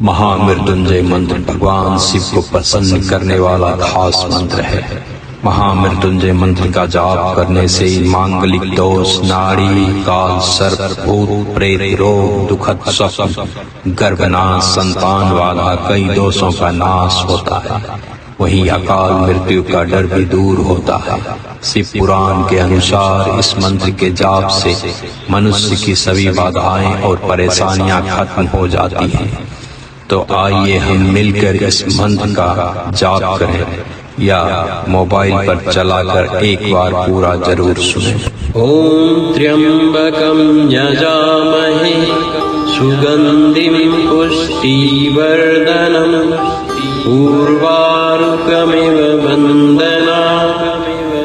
महामृत्युंजय मंत्र भगवान शिव को प्रसन्न करने वाला खास मंत्र है। महामृत्युंजय मंत्र का जाप करने से मांगलिक दोष, नाड़ी, काल, सर्प, भूत, प्रेत, रोग, दुखद स्वप्न, गर्भनाश, संतान वाला कई दोषों का नाश होता है। वहीं अकाल मृत्यु का डर भी दूर होता है। शिव पुराण के अनुसार इस मंत्र के जाप से मनुष्य की सभी बाधाएं और परेशानियां खत्म हो जाती हैं। तो आइए हम मिलकर इस मंत्र का जाप करें या मोबाइल पर चलाकर एक बार पूरा जरूर सुनें। ओम त्र्यंबकं यजामहे सुगंधिं पुष्टिवर्धनम् उर्वारुकमिव बन्धनात्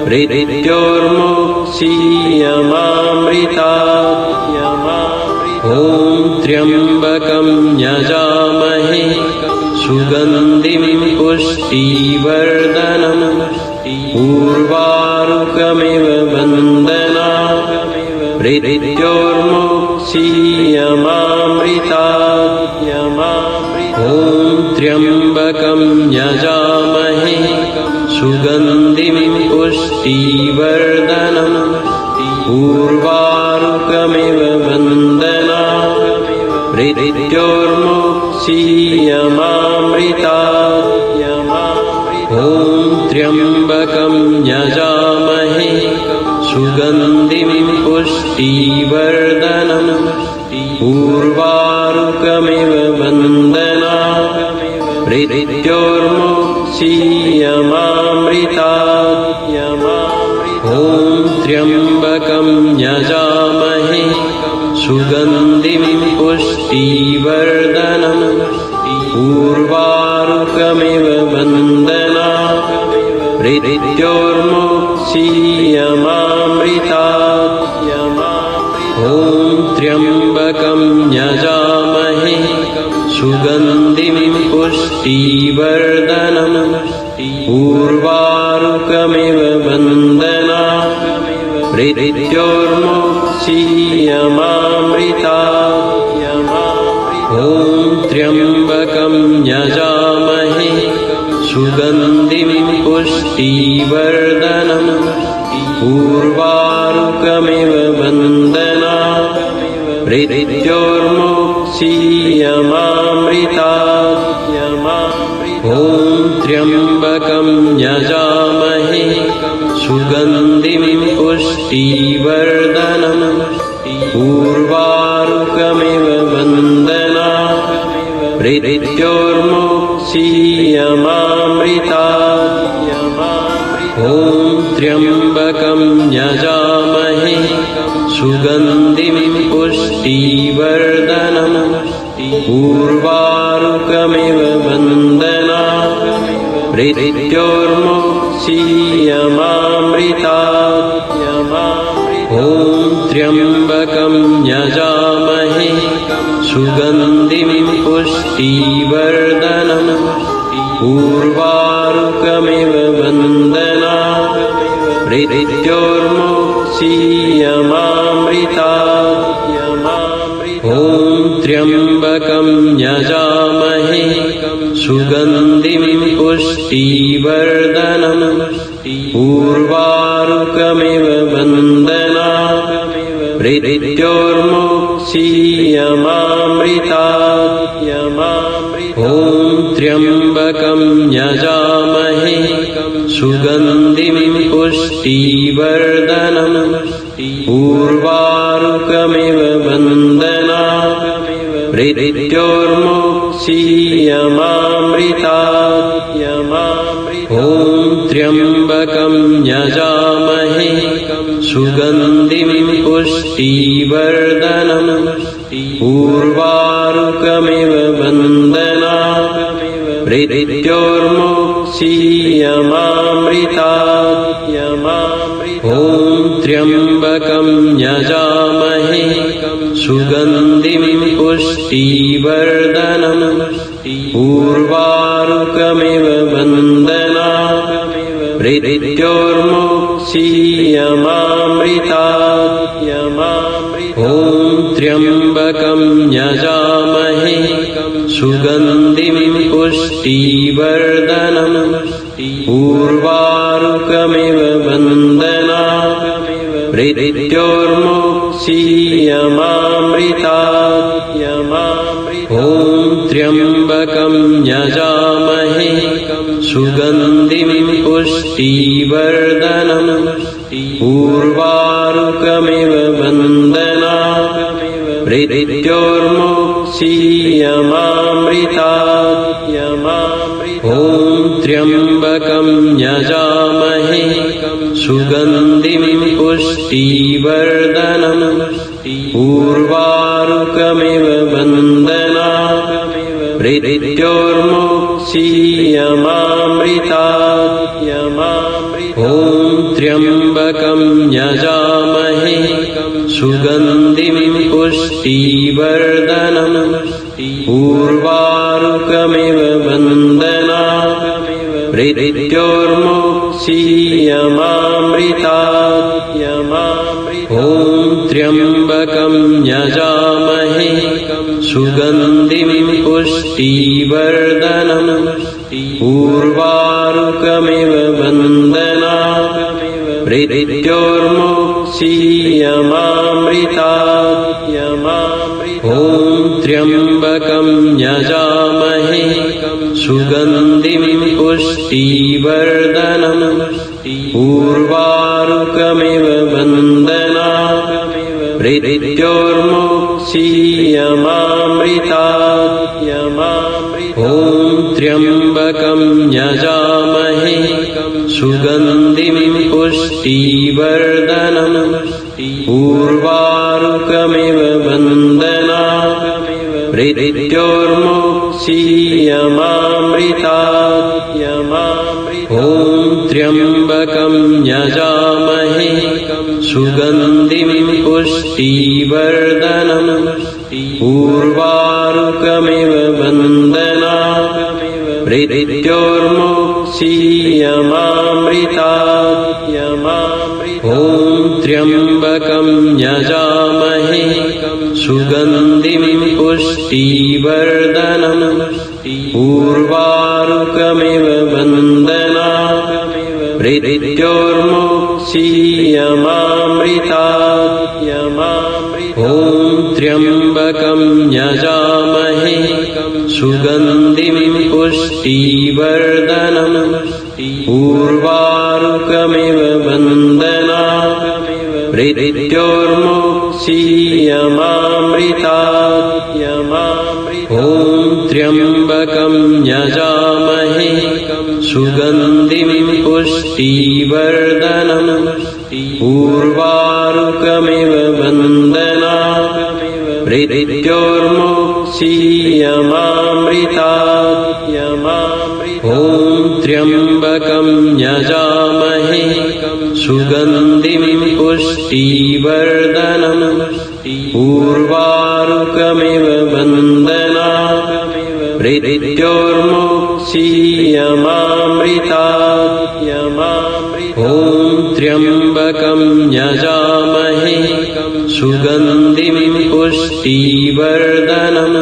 मृत्योर्मुक्षीयमामृतात्। ओम त्र्यंबकं यजामहे सुगंधिं पुष्टिवर्धनम् उर्वारुकमिव बन्धनात् मृत्योर्मुक्षीयमामृतात्। ओम त्र्यंबकं यजामहे सुगंधिं पुष्टिवर्धनम् उर्वारुकमिव बन्धनात् मृत्योर्मुक्षीयमामृतात्। ओम त्र्यंबकं यजामहे सुगंधिं पुष्टिवर्धनम् उर्वारुकमिव बन्धनात् मृत्योर्मुक्षीयमामृतात्। ओम त्र्यंबकं यजामहे सुगंधिं पुष्टिवर्धनम् उर्वारुकमिव बन्धनात् मृत्योर्मुक्षीयमामृतात्। ओम त्र्यंबकं यजामहे सुगंधिं पुष्टिवर्धनम् उर्वारुकमिव बन्धनात् मृत्योर्मुक्षीयमामृतात्। ओम त्र्यंबकं यजामहे सुगंधिं पुष्टिवर्धनम् उर्वारुकमिव बन्धनात् मृत्योर्मुक्षीयमामृतात्। ओम त्र्यंबकं यजामहे सुगंधिं पुष्टिवर्धनम् उर्वारुकमिव बन्धनात् मृत्योर्मुक्षीयमामृतात्। ओम त्र्यंबकं यजामहे सुगंधिं पुष्टिवर्धनम् उर्वारुकमिव बन्धनात् मृत्योर्मुक्षीयमामृतात्। ओम त्र्यंबकं यजामहे सुगंधिं पुष्टिवर्धनम् उर्वारुकमिव बन्धनात् मृत्योर्मुक्षीयमामृतात्। ओम त्र्यंबकं यजामहे सुगंधिं पुष्टिवर्धनम् उर्वारुकमिव बन्धनात् मृत्योर्मुक्षीयमामृतात्। ओम त्र्यंबकं यजामहे सुगंधिं पुष्टिवर्धनम् उर्वारुकमिव बन्धनात् मृत्योर्मुक्षीयमामृतात्। ओम त्र्यंबकं यजामहे सुगंधिं पुष्टिवर्धनम् उर्वारुकमिव बन्धनात् मृत्योर्मुक्षीयमामृतात्। ओम त्र्यंबकं यजामहे सुगंधिं पुष्टिवर्धनम् उर्वारुकमिव बन्धनात् मृत्योर्मुक्षीयमामृतात्। ओम त्र्यंबकं यजामहे सुगन्धिं पुष्टिवर्धनम् उर्वारुकमिव वन्दनात् मृत्योर्मुक्षीयमामृतात् ॐ त्र्यम्बकं यजामहे सुगन्धिं पुष्टिवर्धनम् उर्वारुकमिव वन्दनात् मृत्योर्मुक्षीयमामृतात् ॐ त्र्यम्बकं यजामहे सुगन्धिं पुष्टिवर्धनम् उर्वारुकमिव वन्दनात् मृत्योर्मुक्षीयमामृतात् ॐ त्र्यम्बकं यजामहे सुगन्धिं पुष्टिवर्धनम् उर्वारुकमिव वन्दनात् मृत्योर्मुक्षीयमामृतात् ॐ त्र्यम्बकं यजामहे सुगन्धिं पुष्टिवर्धनम् उर्वारुकमिव वन्दनात् मृत्योर्मुक्षीयमामृतात् ॐ त्र्यम्बकं यजामहे सुगन्धिं पुष्टिवर्धनम् उर्वारुकमिव वन्दनात् मृत्योर्मुक्षीयमामृतात् ॐ त्र्यम्बकं यजामहे सुगन्धिं पुष्टिवर्धनम् उर्वारुकमिव वन्दनात् मृत्योर्मुक्षीयमामृतात् ॐ त्र्यम्बकं यजामहे सुगन्धिं पुष्टिवर्धनम् उर्वारुकमिव वन्दनात् मृत्योर्मुक्षीयमामृतात् ॐ त्र्यम्बकं यजामहे सुगन्धिं पुष्टिवर्धनम् उर्वारुकमिव वन्दनात् मृत्योर्मुक्षीयमामृतात् ॐ त्र्यम्बकं यजामहे सुगन्धिं पुष्टिवर्धनम् उर्वारुकमिव वन्दनात् मृत्योर्मुक्षीयमामृतात् ॐ त्र्यम्बकं यजामहे सुगन्धिं पुष्टिवर्धनम् उर्वारुकमिव वन्दनात् मृत्योर्मुक्षीयमामृतात् ॐ त्र्यम्बकं यजामहे सुगन्धिं पुष्टिवर्धनम् उर्वारुकमिव वन्दनात् मृत्योर्मुक्षीयमामृतात् ॐ त्र्यम्बकं यजामहे सुगन्धिं पुष्टिवर्धनम्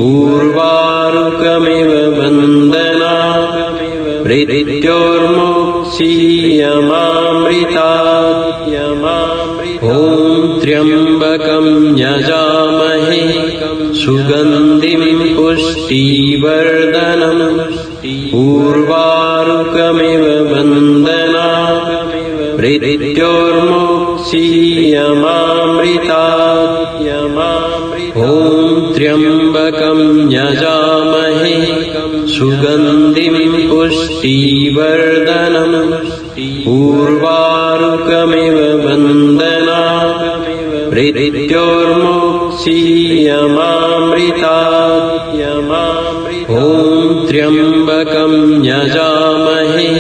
उर्वारुकमिव वन्दनात् मृत्योर्मुक्षीयमामृतात् ॐ त्र्यम्बकं यजामहे सुगन्धिं पुष्टिवर्धनम् उर्वारुकमिव वन्दनात् मृत्योर्मुक्षीयमामृतात् ॐ त्र्यम्बकं यजामहे सुगन्धिं पुष्टिवर्धनम् उर्वारुकमिव वन्दनात् मृत्योर्मुक्षीयमामृतात् ॐ त्र्यम्बकं यजामहे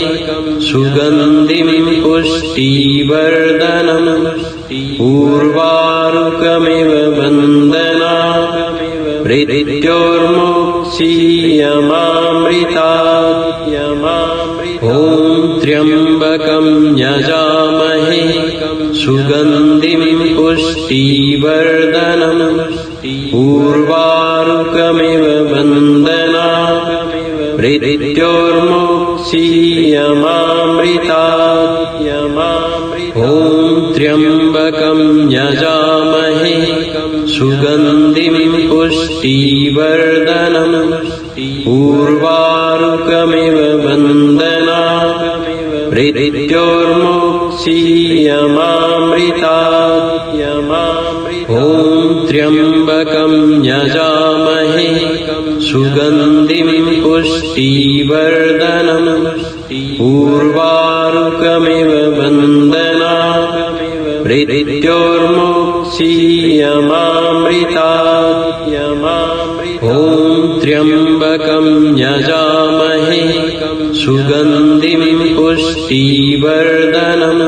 सुगन्धिं पुष्टिवर्धनम् उर्वारुकमिव वन्दनात् मृत्योर्मुक्षीयमामृतात् ॐ त्र्यम्बकं यजामहे सुगन्धिं पुष्टिवर्धनम् उर्वारुकमिव वन्दना मृत्योर्मुक्षीयमामृतात्यमामृता ॐ त्र्यम्बकं यजामहे सुगन्धिं पुष्टिवर्धनम् उर्वारुकमिव वन्दना मृत्योर्मुक्षीयमामृतात्यमामृता ॐ त्र्यम्बकं यजामहे सुगन्धिं पुष्टिवर्धनम् उर्वारुकमिव वन्दना मृत्योर्मुक्षीयमामृतात्यमामृता ॐ त्र्यम्बकं यजामहे सुगन्धिं पुष्टिवर्धनम्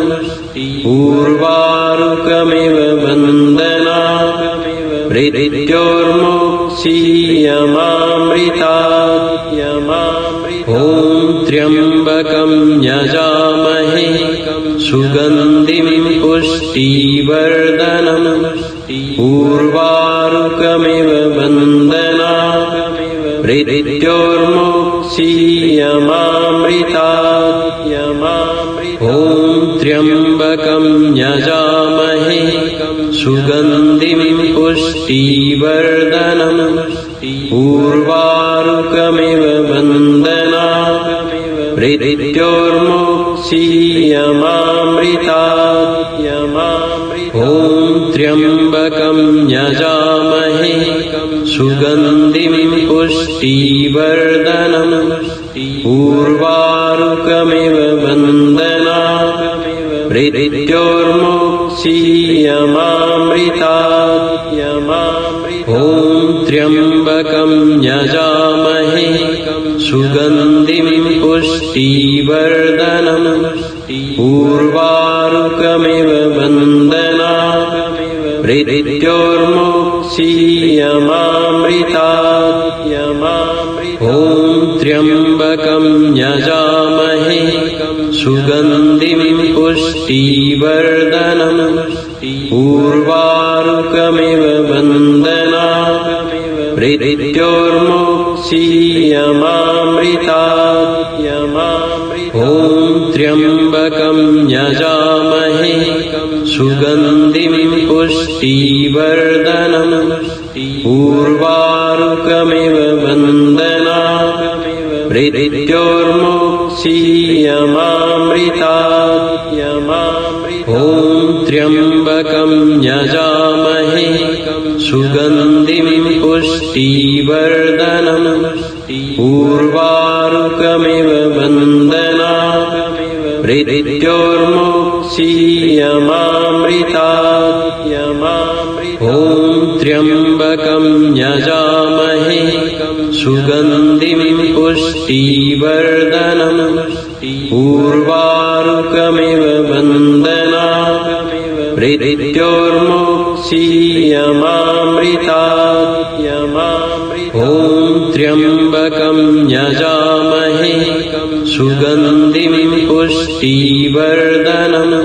उर्वारुकमिव वन्दना मृत्योर्मुक्षीयमामृतात्यमामृता ॐ त्र्यम्बकं यजामहे सुगन्धिं पुष्टिवर्धनम् उर्वारुकमिव वन्दना मृत्योर्मुक्षीयमामृतात्यमामृता ॐ त्र्यम्बकं यजामहे सुगन्धिं पुष्टिवर्धनम् उर्वारुकमिव वन्दना मृत्योर्मुक्षीयमामृतात्यमामृता ॐ त्र्यम्बकं यजामहे सुगन्धिं पुष्टिवर्धनम् उर्वारुकमिव वन्दना मृत्योर्मुक्षीयमामृतात्यमामृता ॐ त्र्यम्बकं यजामहे सुगन्धिं पुष्टिवर्धनम् उर्वारुकमिव वन्दना मृत्योर्मुक्षीयमामृतात्यमामृता ॐ त्र्यम्बकं यजामहे सुगन्धिं पुष्टिवर्धनम् उर्वारुकमिव वन्दना मृत्योर्मुक्षीयमामृतात्यमामृता ॐ त्र्यम्बकं यजामहे सुगन्धिं पुष्टिवर्धनम् उर्वारुकमिव वन्दना मृत्योर्मुक्षीयमामृतात्यमामृता ॐ त्र्यम्बकं यजामहे सुगन्धिं पुष्टिवर्धनम् उर्वारुकमिव वन्दना मृत्योर्मुक्षीयमामृतात्यमामृता ॐ त्र्यम्बकं यजामहे सुगन्धिं पुष्टिवर्धनम् उर्वारुकमिव वन्दना मृत्योर्मुक्षीयमामृतात्यमामृता ॐ त्र्यम्बकं यजामहे सुगन्धिं पुष्टिवर्धनम्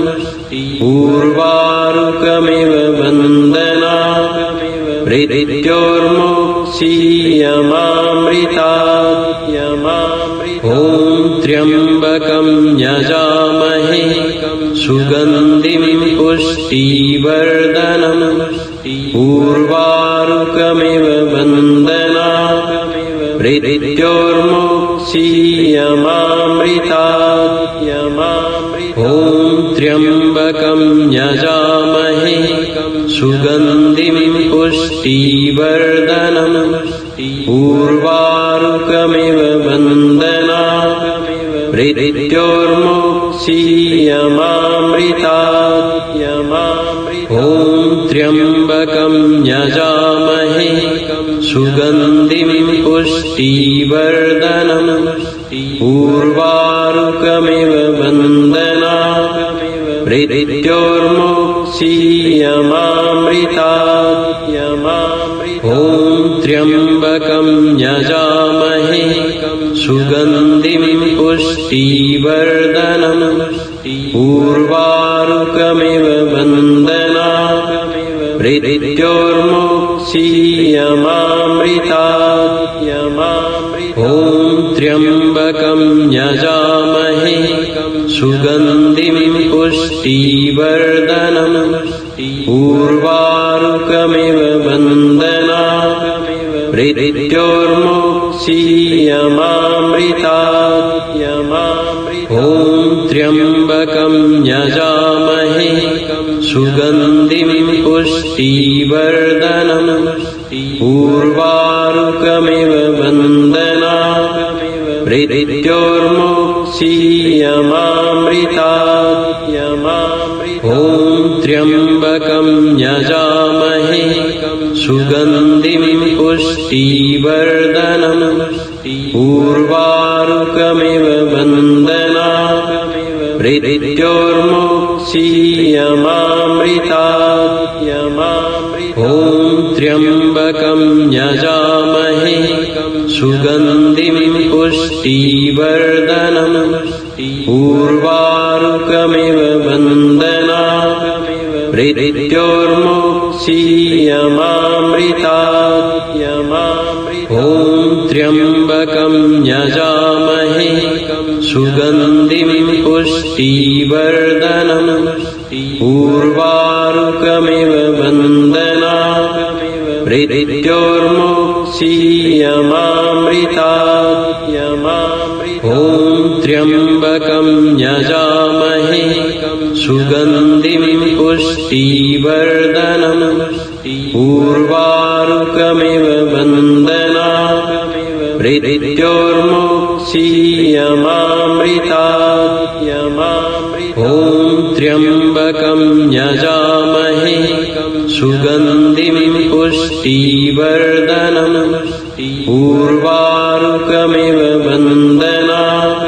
उर्वारुकमिव वन्दना मृत्योर्मुक्षीयमामृतात्यमामृता ॐ त्र्यम्बकं यजामहे सुगन्धिं पुष्टिवर्धनम् उर्वारुकमिव वन्दना मृत्योर्मुक्षीयमामृतात्यमामृता ॐ त्र्यम्बकं यजामहे सुगन्धिं पुष्टिवर्धनम् उर्वारुकमिव वन्दना मृत्योर्मुक्षीयमामृतात्यमामृता ॐ त्र्यम्बकं यजामहे सुगन्धिं पुष्टिवर्धनम् उर्वारुकमिव वन्दना मृत्योर्मुक्षीयमामृतात्यमामृता ॐ त्र्यम्बकं यजामहे सुगन्धिं पुष्टिवर्धनम् उर्वारुकमिव वन्दना मृत्योर्मुक्षीयमामृतात्यमामृता ॐ त्र्यम्बकं यजामहे सुगन्धिं पुष्टिवर्धनम् उर्वारुकमिव बन्धनात् मृत्योर्मुक्षीयमामृतात् ॐ त्र्यम्बकं यजामहे सुगन्धिं पुष्टिवर्धनम् उर्वारुकमिव बन्धनात् मृत्योर्मुक्षीयमामृतात् ॐ त्र्यम्बकं यजामहे सुगन्धिं पुष्टिवर्धनम् उर्वारुकमिव बन्धनात् मृत्योर्मुक्षीयमामृतात् ॐ त्र्यम्बकं यजामहे सुगन्धिं पुष्टिवर्धनम् उर्वारुकमिव बन्धनात् मृत्योर्मुक्षीयमामृतात् ॐ त्र्यम्बकं यजामहे सुगन्धिं पुष्टिवर्धनम् उर्वारुकमिव बन्धनात् मृत्योर्मुक्षीयमामृतात् ॐ त्र्यम्बकं यजामहे सुगन्धिं पुष्टिवर्धनम् उर्वारुकमिव बन्धनात् मृत्योर्मुक्षीयमामृतात् ॐ त्र्यम्बकं यजामहे सुगन्धिं पुष्टिवर्धनम् उर्वारुकमिव बन्धनात्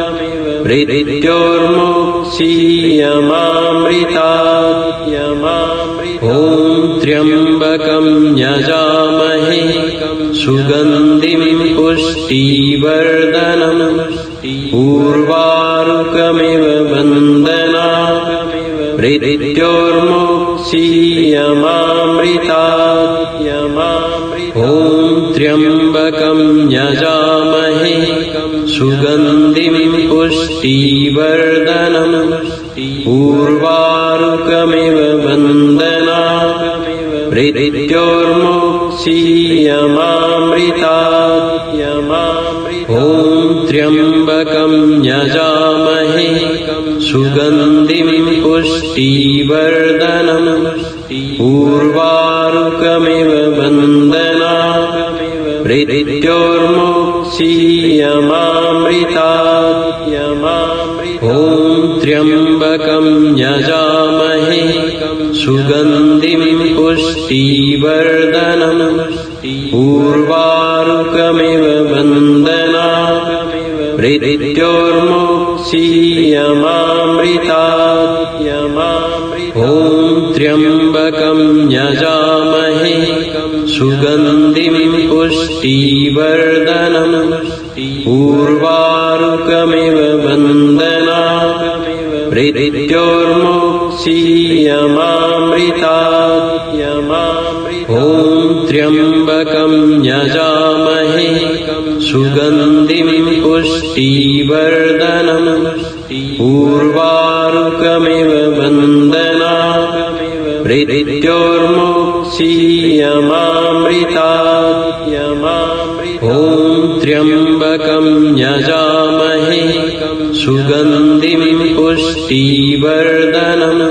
मृत्योर्मुक्षीयमामृतात् ॐ त्र्यम्बकं यजामहे सुगन्धिं पुष्टिवर्धनम् उर्वारुकमिव बन्धनात् मृत्योर्मुक्षीयमामृतात् ॐ त्र्यम्बकं यजामहे सुगन्धिं पुष्टिवर्धनम् उर्वारुकमिव बन्धनात् मृत्योर्मुक्षीयमामृतात् ॐ त्र्यम्बकं यजामहे सुगन्धिं पुष्टिवर्धनम् उर्वारुकमिव बन्धनात् मृत्योर्मुक्षीयमामृतात् ॐ त्र्यम्बकं यजामहे सुगन्धिं पुष्टिवर्धनम् उर्वारुकमिव बन्धनात् मृत्योर्मुक्षीयमामृतात् ॐ त्र्यम्बकं यजामहे सुगन्धिं पुष्टिवर्धनम् उर्वारुकमिव बन्धनात् मृत्योर्मुक्षीयमामृतात् ॐ त्र्यम्बकं यजामहे सुगन्धिं पुष्टिवर्धनम् उर्वारुकमिव बन्धनात् मृत्योर्मुक्षीयमामृतात् ॐ त्र्यम्बकं यजामहे सुगन्धिं पुष्टिवर्धनम्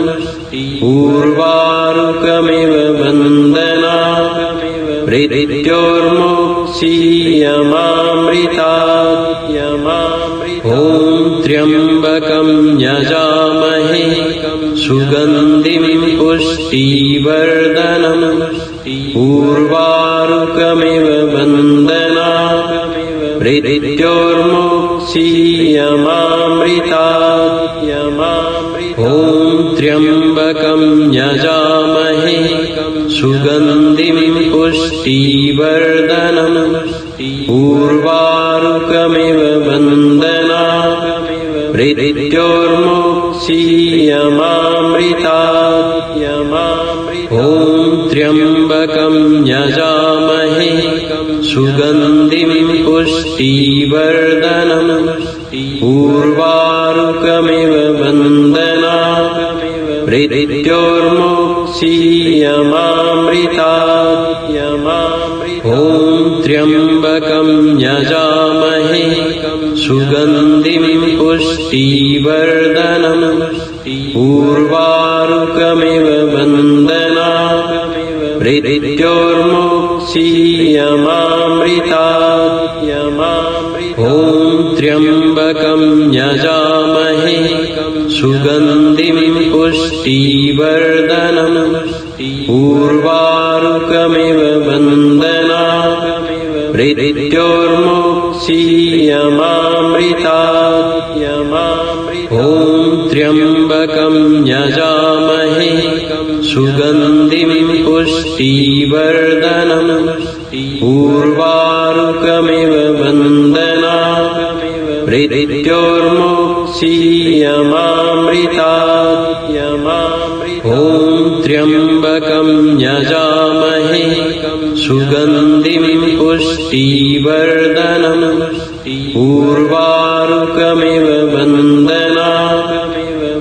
उर्वारुकमिव बन्धनात् मृत्योर्मुक्षीयमामृतात् ॐ त्र्यम्बकं यजामहे सुगन्धिं पुष्टिवर्धनम् उर्वारुकमिव बन्धनात् मृत्योर्मुक्षीयमामृतात् ॐ त्र्यम्बकं यजामहे सुगन्धिं पुष्टिवर्धनम् उर्वारुकमिव बन्धनात् मृत्योर्मुक्षीयमामृतात् ॐ त्र्यम्बकं यजामहे सुगन्धिं पुष्टिवर्धनम् पुष्टिवर्धनम् उर्वारुकमिव वन्दनात् मृत्योर्मुक्षीयमामृतात् ॐ त्र्यम्बकं यजामहे सुगन्धिं पुष्टिवर्धनम् उर्वारुकमिव वन्दनात् मृत्योर्मुक्षीयमामृतात् ॐ त्र्यम्बकं यजामहे सुगन्धिं पुष्टिवर्धनम् उर्वारुकमिव वन्दनात् मृत्योर्मुक्षीयमामृतात् ॐ त्र्यम्बकं यजामहे सुगन्धिं पुष्टिवर्धनम् उर्वारुकमिव वन्दनात् मृत्योर्मुक्षीयमामृतात् ॐ त्र्यम्बकं यजामहे सुगन्धिं पुष्टिवर्धनम् उर्वारुकमिव वन्दनात्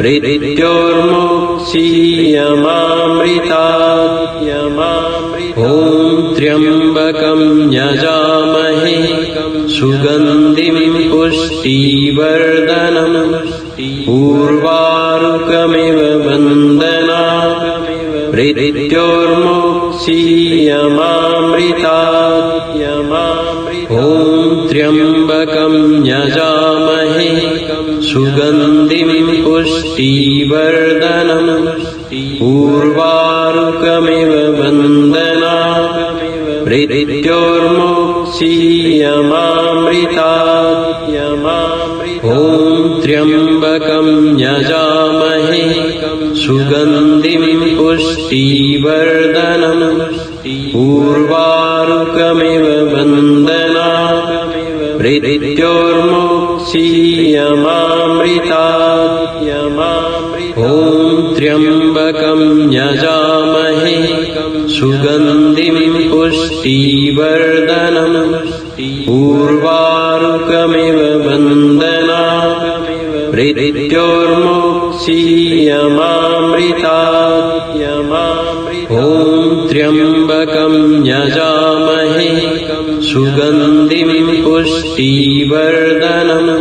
मृत्योर्मुक्षीयमामृतात् ॐ त्र्यम्बकं यजामहे सुगन्धिं पुष्टिवर्धनम् उर्वारुकमिव वन्दनात् मृत्योर्मुक्षीयमामृतात् ॐ त्र्यम्बकं यजामहे सुगन्धिं पुष्टिवर्धनम् उर्वारुकमिव वन्दनात् मृत्योर्मुक्षीयमामृतात् ॐ त्र्यम्बकं यजामहे सुगन्धिं पुष्टिवर्धनम् उर्वारुकमिव वन्दनात् मृत्योर्मुक्षीयमामृतात् ॐ त्र्यम्बकं यजामहे सुगन्धिं पुष्टिवर्धनम् उर्वारुकमिव वन्दनात् मृत्योर्मुक्षीयमामृतात् ॐ त्र्यम्बकं यजामहे सुगन्धिं पुष्टिवर्धनम्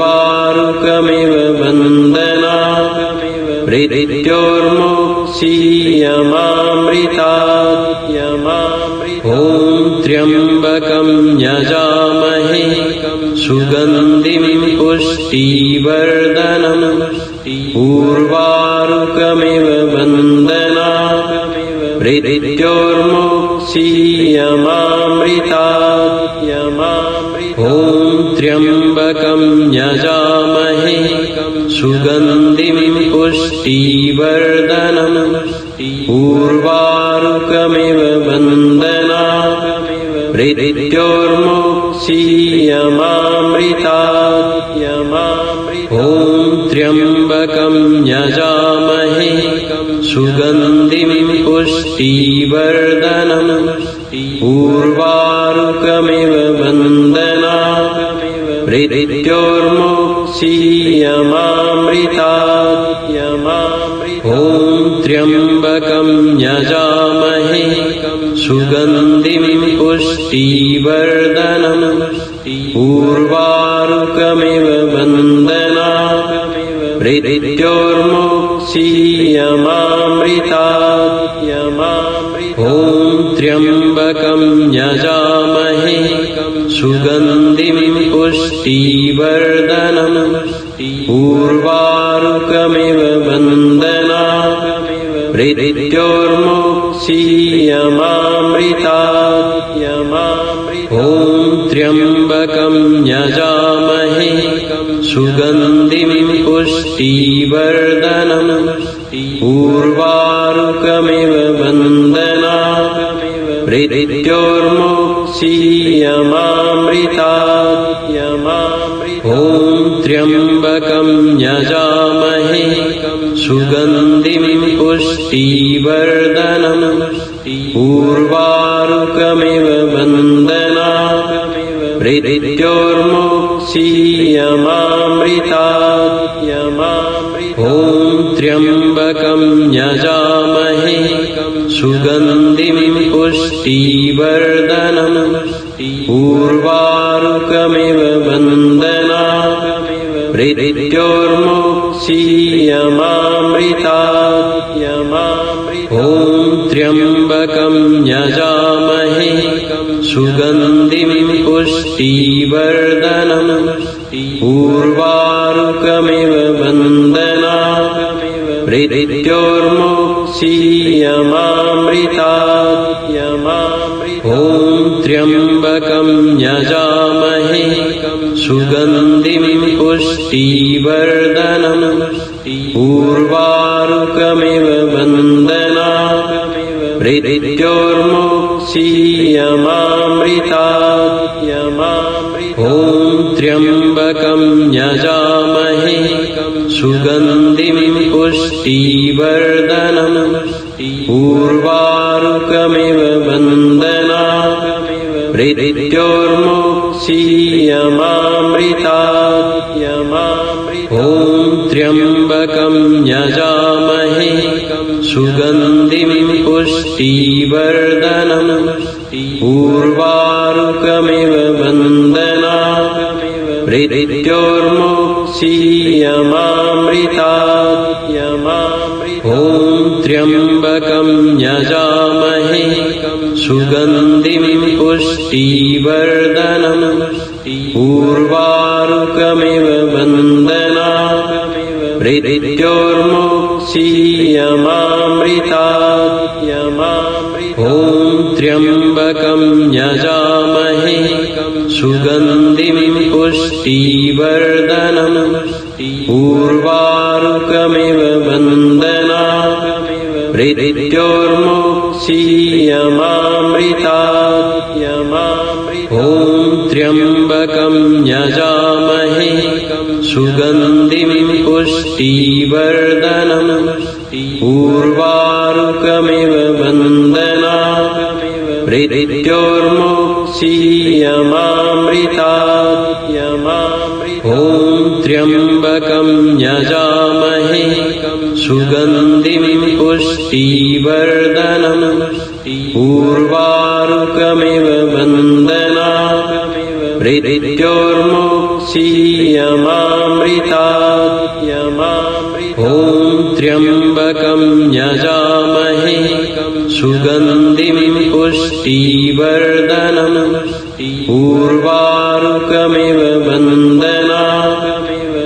उर्वारुकमिव वन्दनात् मृत्योर्मुक्षीयमामृतात् ॐ त्र्यम्बकं यजामहे सुगन्धिं पुष्टिवर्धनम् उर्वारुकमिव वन्दनात् मृत्योर्मुक्षीयमामृतात् ॐ त्र्यम्बकं यजामहे सुगन्धिं पुष्टिवर्धनम् उर्वारुकमिव वन्दनात् मृत्योर्मुक्षीयमामृतात् ॐ त्र्यम्बकं यजामहे सुगन्धिं पुष्टिवर्धनम् उर्वारुकमिव वन्दनात् मृत्योर्मुक्षीयमामृतात् ॐ त्र्यम्बकं यजामहे सुगन्धिं पुष्टिवर्धनम् उर्वारुकमिव वन्दनात् मृत्योर्मुक्षीयमामृतात् ॐ त्र्यम्बकं यजामहे सुगन्धिं पुष्टिवर्धनम् उर्वारुकमिव वन्दनात् मृत्योर्मुक्षीयमामृतात् ॐ त्र्यम्बकं यजामहे सुगन्धिं पुष्टिवर्धनम् उर्वारुकमिव वन्दनात् मृत्योर्मुक्षीयमामृतात् ॐ त्र्यम्बकं यजामहे सुगन्धिं पुष्टिवर्धनम् उर्वारुकमिव वन्दनात् मृत्योर्मुक्षीयमामृतात् ॐ त्र्यम्बकं यजामहे सुगन्धिं पुष्टिवर्धनम् उर्वारुकमिव बन्धनात् मृत्योर्मुक्षीयमामृतात् ॐ त्र्यम्बकं यजामहे सुगन्धिं पुष्टिवर्धनम् उर्वारुकमिव बन्धनात् मृत्योर्मुक्षीयमामृतात् ॐ त्र्यम्बकं यजामहे सुगन्धिं पुष्टिवर्धनम् उर्वारुकमिव बन्धनात् मृत्योर्मुक्षीयमामृतात् ॐ त्र्यम्बकं यजामहे सुगन्धिं पुष्टिवर्धनम् उर्वारुकमिव बन्धनात् मृत्योर्मुक्षीयमामृतात् ॐ त्र्यम्बकं यजामहे सुगन्धिं पुष्टिवर्धनम् उर्वारुकमिव बन्धनात् मृत्योर्मुक्षीयमामृतात् ॐ त्र्यम्बकं यजामहे सुगन्धिं पुष्टिवर्धनम् उर्वारुकमिव बन्धनात् मृत्योर्मुक्षीयमामृतात् ॐ त्र्यम्बकं यजामहे सुगन्धिं पुष्टिवर्धनम् उर्वारुकमिव बन्धनात् मृत्योर्मुक्षीयमामृतात् ॐ त्र्यम्बकं यजामहे सुगन्धिं पुष्टिवर्धनम् उर्वारुकमिव बन्धनात् मृत्योर्मुक्षीयमामृतात् ॐ त्र्यम्बकं यजामहे सुगन्धिं पुष्टिवर्धनम् उर्वारुकमिव बन्धनात् मृत्योर्मुक्षीयमामृतात् ॐ त्र्यम्बकं यजामहे सुगन्धिं पुष्टिवर्धनम् उर्वारुकमिव बन्धनात्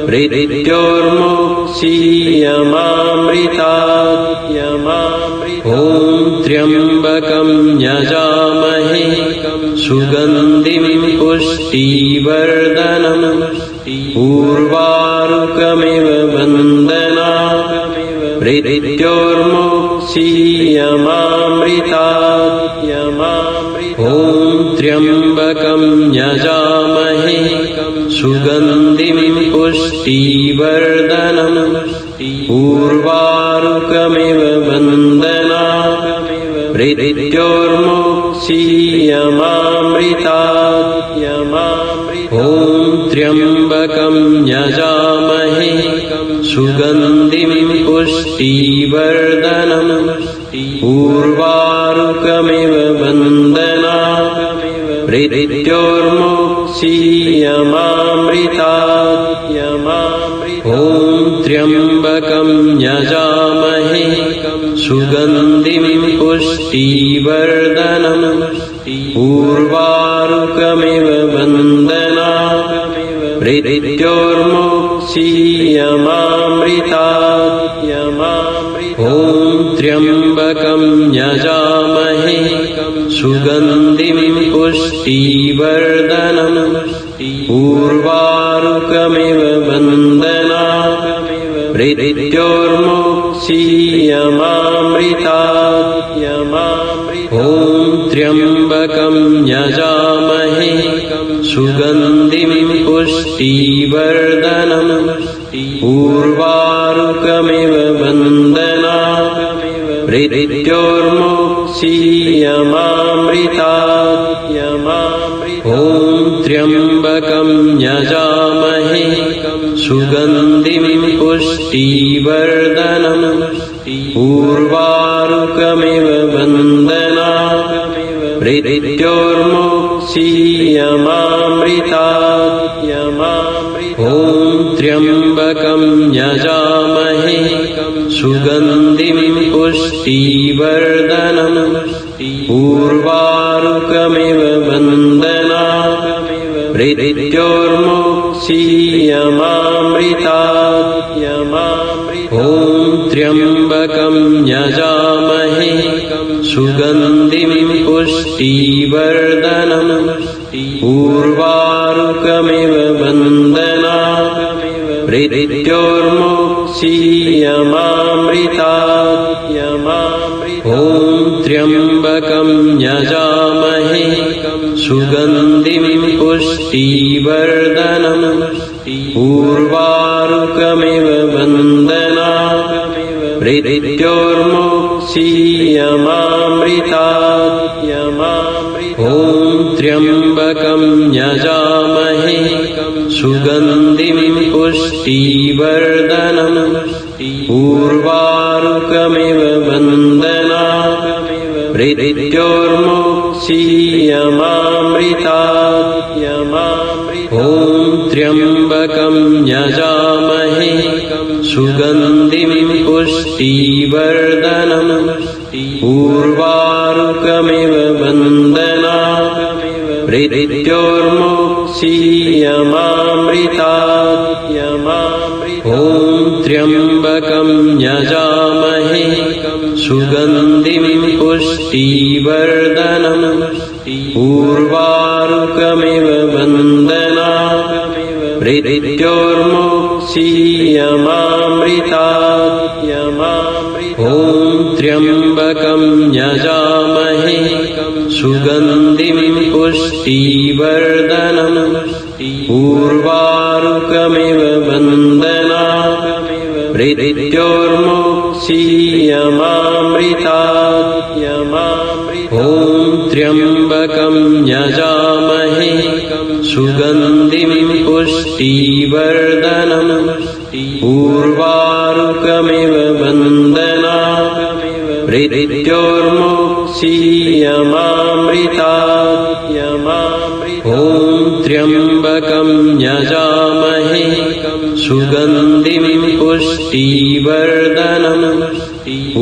मृत्योर्मुक्षीयमामृतात् ॐ त्र्यम्बकं यजामहे सुगन्धिं पुष्टिवर्धनम् उर्वारुकमिव बन्धनात् मृत्योर्मुक्षीयमामृतात् ॐ त्र्यम्बकं यजामहे सुगन्धिं पुष्टिवर्धनम् उर्वारुकमिव बन्धनात् मृत्योर्मुक्षीयमामृतात् ॐ त्र्यम्बकं यजामहे सुगन्धिं पुष्टिवर्धनम् उर्वारुकमिव बन्धनात् मृत्योर्मुक्षीयमामृतात् ॐ त्र्यम्बकं यजामहे सुगन्धिं पुष्टिवर्धनम् उर्वारुकमिव बन्धनात् मृत्योर्मुक्षीयमामृतात् ॐ त्र्यम्बकं यजामहे सुगन्धिं पुष्टिवर्धनम् उर्वारुकमिव बन्धनात् मृत्योर्मुक्षीयमामृतात् ॐ त्र्यम्बकं यजामहे सुगन्धिं पुष्टिवर्धनम् उर्वारुकमिव बन्धनात् मृत्योर्मुक्षीयमामृतात् ॐ त्र्यम्बकं त्र्यम्बकं यजामहे सुगन्धिं पुष्टिवर्धनम् उर्वारुकमिव बन्धनात् मृत्योर्मुक्षीयमामृतात् ॐ त्र्यम्बकं यजामहे सुगन्धिं पुष्टिवर्धनम् उर्वारुकमिव बन्धनात् मृत्योर्मुक्षीयमामृतात् ॐ त्र्यम्बकं यजामहे सुगन्धिं पुष्टिवर्धनम् उर्वारुकमिव बन्धनात् मृत्योर्मुक्षीयमामृतात् ॐ त्र्यम्बकं यजामहे सुगन्धिं पुष्टिवर्धनम् उर्वारुकमिव बन्धनात् मृत्योर्मुक्षीयमामृतात् ॐ त्र्यम्बकं यजामहे सुगन्धिं पुष्टिवर्धनम् उर्वारुकमिव बन्धनात् मृत्योर्मुक्षीयमामृतात् ॐ त्र्यम्बकं यजामहे सुगन्धिं पुष्टिवर्धनम् उर्वारुकमिव बन्धनात् मृत्योर्मुक्षीयमामृतात् ॐ त्र्यम्बकं यजामहे सुगन्धिं पुष्टिवर्धनम् उर्वारुकमिव बन्धनात् मृत्योर्मुक्षीयमामृतात् ॐ त्र्यम्बकं यजामहे सुगन्धिं पुष्टिवर्धनम् उर्वारुकमिव बन्धनात् मृत्योर्मुक्षीयमामृतात् ॐ त्र्यम्बकं यजामहे सुगन्धिं पुष्टिवर्धनम् उर्वारुकमिव बन्धनात् मृत्योर्मुक्षीयमामृतात् ॐ त्र्यम्बकं यजामहे सुगन्धिं पुष्टिवर्धनम्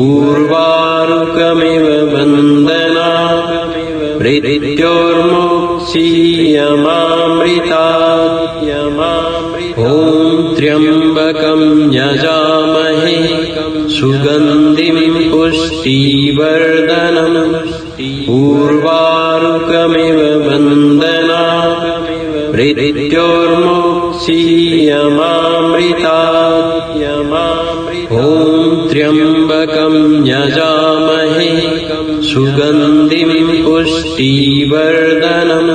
उर्वारुकमिव बन्धनात् मृत्योर्मुक्षीयमामृतात् ॐ त्र्यम्बकं यजामहे सुगन्धिं पुष्टिवर्धनम् उर्वारुकमिव बन्धनात् मृत्योर्मुक्षीयमामृतात् ॐ त्र्यम्बकं यजामहे सुगन्धिं पुष्टिवर्धनम्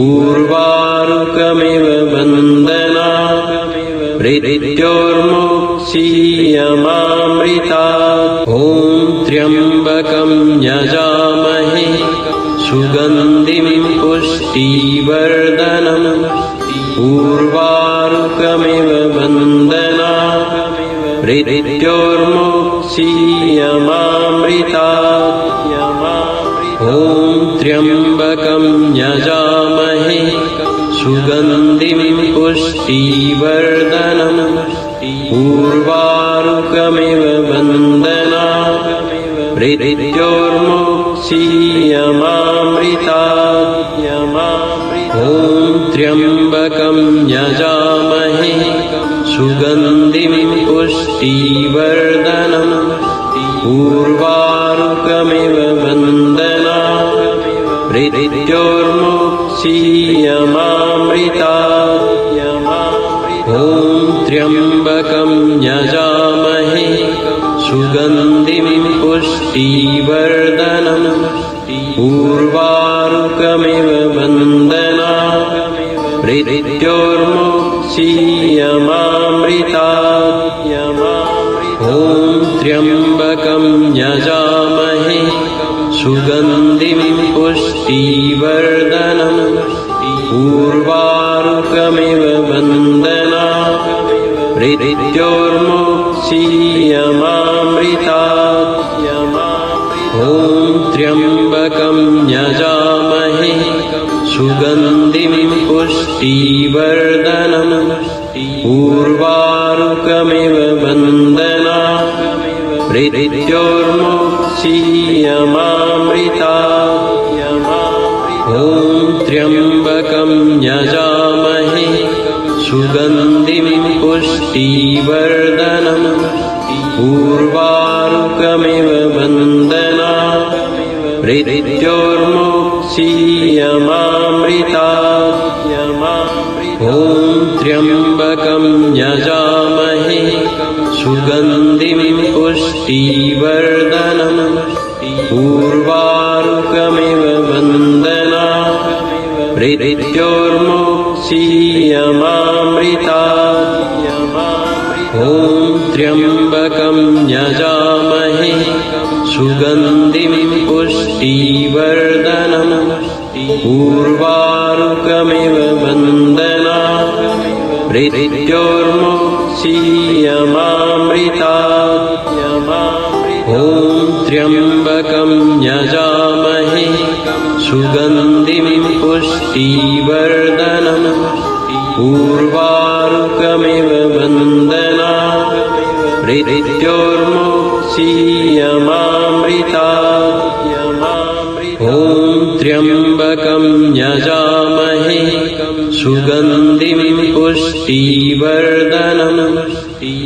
उर्वारुकमिव बन्धनात् मृत्योर्मुक्षीयमामृतात् ॐ त्र्यम्बकं यजामहे सुगन्धिं पुष्टिवर्धनम् उर्वारुकमिव बन्धनात् मृत्योर्मुक्षीयमामृतात् ॐ त्र्यम्बकं यजामहे सुगन्धिं पुष्टिवर्धनम् उर्वारुकमिव बन्धनात् मृत्योर्मुक्षीयमामृतात् ॐ त्र्यम्बकं यजामहे सुगन्धिं पुष्टिवर्धनम् उर्वारुकमिव बन्धनात् मृत्योर्मुक्षीयमामृतात् ॐ त्र्यम्बकं यजामहे सुगन्धिं पुष्टिवर्धनम् उर्वारुकमिव बन्धनात् मृत्योर्मुक्षीयमामृतात् ॐ त्र्यम्बकं यजामहे सुगन्धिं पुष्टिवर्धनम् पूर्वारुकमिव वन्दना मृत्योर्मुक्षीयमामृतात् ॐ त्र्यम्बकं यजामहे सुगन्धिं पुष्टिवर्धनम् पूर्वारुकमिव वन्दना मृत्योर्मुक्षीयमामृतात् ॐ त्र्यम्बकं यजामहे सुगन्धिं पुष्टिवर्धनम् पूर्वारुकमिव वन्दना मृत्योर्मुक्षीयमामृतात् ॐ त्र्यम्बकं यजामहे सुगन्धिं पुष्टिवर्धनम् पूर्वारुकमिव वन्दना मृत्योर्मुक्षीयमामृतात् ॐ त्र्यम्बकं यजामहे सुगन्धिं पुष्टिवर्धनम् पूर्वारुकमिव वन्दना मृत्योर्मुक्षीयमामृतात् ॐ त्र्यम्बकं यजामहे सुगन्धिं पुष्टिवर्धनम् पूर्वारुकमिव वन्दना मृत्योर्मुक्षीयमामृतात् ॐ त्र्यम्बकं यजामहे सुगन्धिं पुष्टिवर्धनम्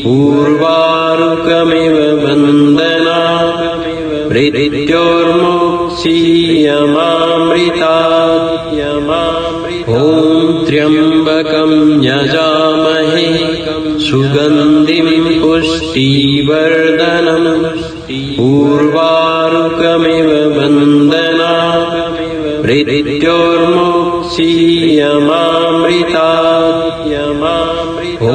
पूर्वारुकमिव वन्दना मृत्योर्मुक्षीयमामृतात् ॐ त्र्यम्बकं यजामहे सुगन्धिं पुष्टिवर्धनम् पूर्वारुकमिव वन्दना मृत्योर्मुक्षीयमामृतात् ॐ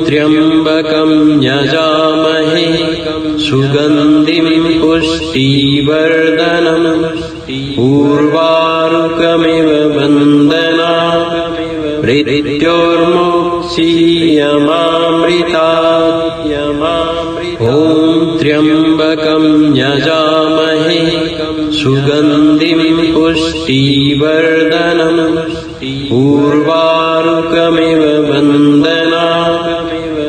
त्र्यम्बकं यजामहे सुगन्धिं पुष्टिवर्धनम् पूर्वारुकमिव वन्दना मृत्योर्मुक्षीयमामृतात् ॐ त्र्यम्बकं यजामहे सुगन्धिं पुष्टिवर्धनम् पूर्वारुकमिव वन्दना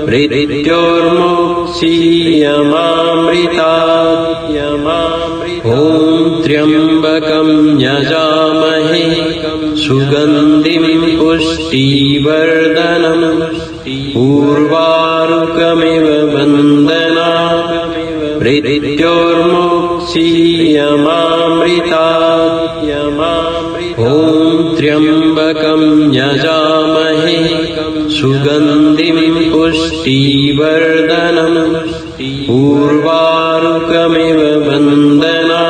मृत्योर्मुक्षीयमामृतात् ॐ त्र्यम्बकं यजामहे सुगन्धिं पुष्टिवर्धनम् पूर्वारुकमिव वन्दना मृत्योर्मुक्षीयमामृतात् ॐ त्र्यम्बकं यजामहे सुगन्धिं पुष्टिवर्धनम् पूर्वारुकमिव वन्दना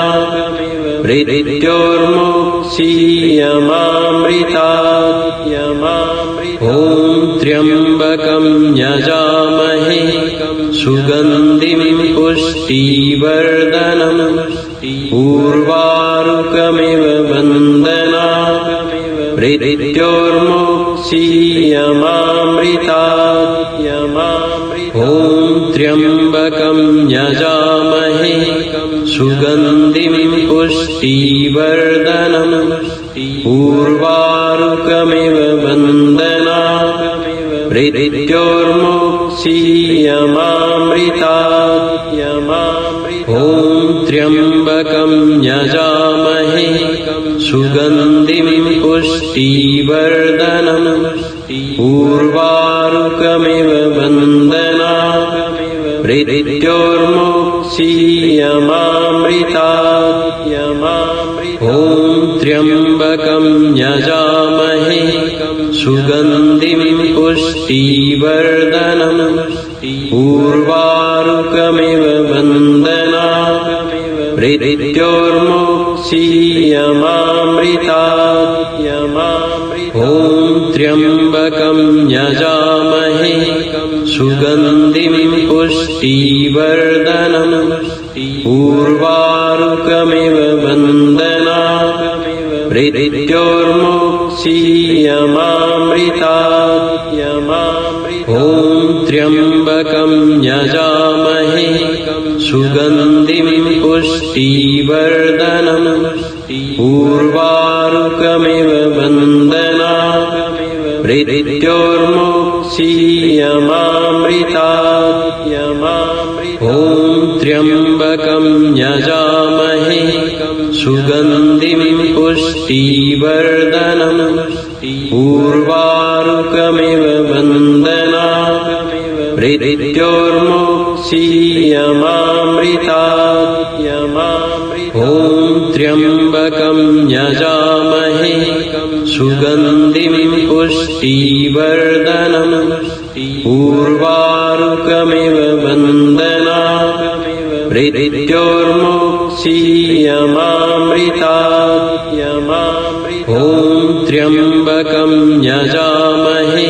मृत्योर्मुक्षीयमामृतात् ॐ त्र्यम्बकं यजामहे सुगन्धिं पुष्टिवर्धनम् पूर्वारुकमिव वन्दना मृत्योर्मुक्षीयमामृतात् ॐ त्र्यम्बकं यजामहे सुगन्धिं पुष्टिवर्धनम् पूर्वारुकमिव वन्दना मृत्योर्मुक्षीयमामृतात् ॐ त्र्यम्बकं यजामहे सुगन्धिं पुष्टिवर्धनम् पूर्वारुकमिव वन्दना मृत्योर्मुक्षीयमामृतात् ॐ त्र्यम्बकं यजामहे सुगन्धिं पुष्टिवर्धनम् पूर्वारुकमिव वन्दना मृत्योर्मुक्षीयमामृतात् ॐ त्र्यम्बकं यजामहे सुगन्धिं पुष्टिवर्धनम् पूर्वारुकमिव वन्दना मृत्योर्मुक्षीयमामृतात् त्र्यम्बकं यजामहे सुगन्धिं पुष्टिवर्धनम् उर्वारुकमिव बन्धनात् मृत्योर्मुक्षीयमामृतात् ॐ त्र्यम्बकं यजामहे सुगन्धिं पुष्टिवर्धनम् उर्वारुकमिव बन्धनात् मृत्योर्मुक्षीयमामृतात् ॐ त्र्यम्बकं यजामहे सुगन्धिं पुष्टिवर्धनम् उर्वारुकमिव बन्धनात् मृत्योर्मुक्षीयमामृतात् ॐ त्र्यम्बकं यजामहे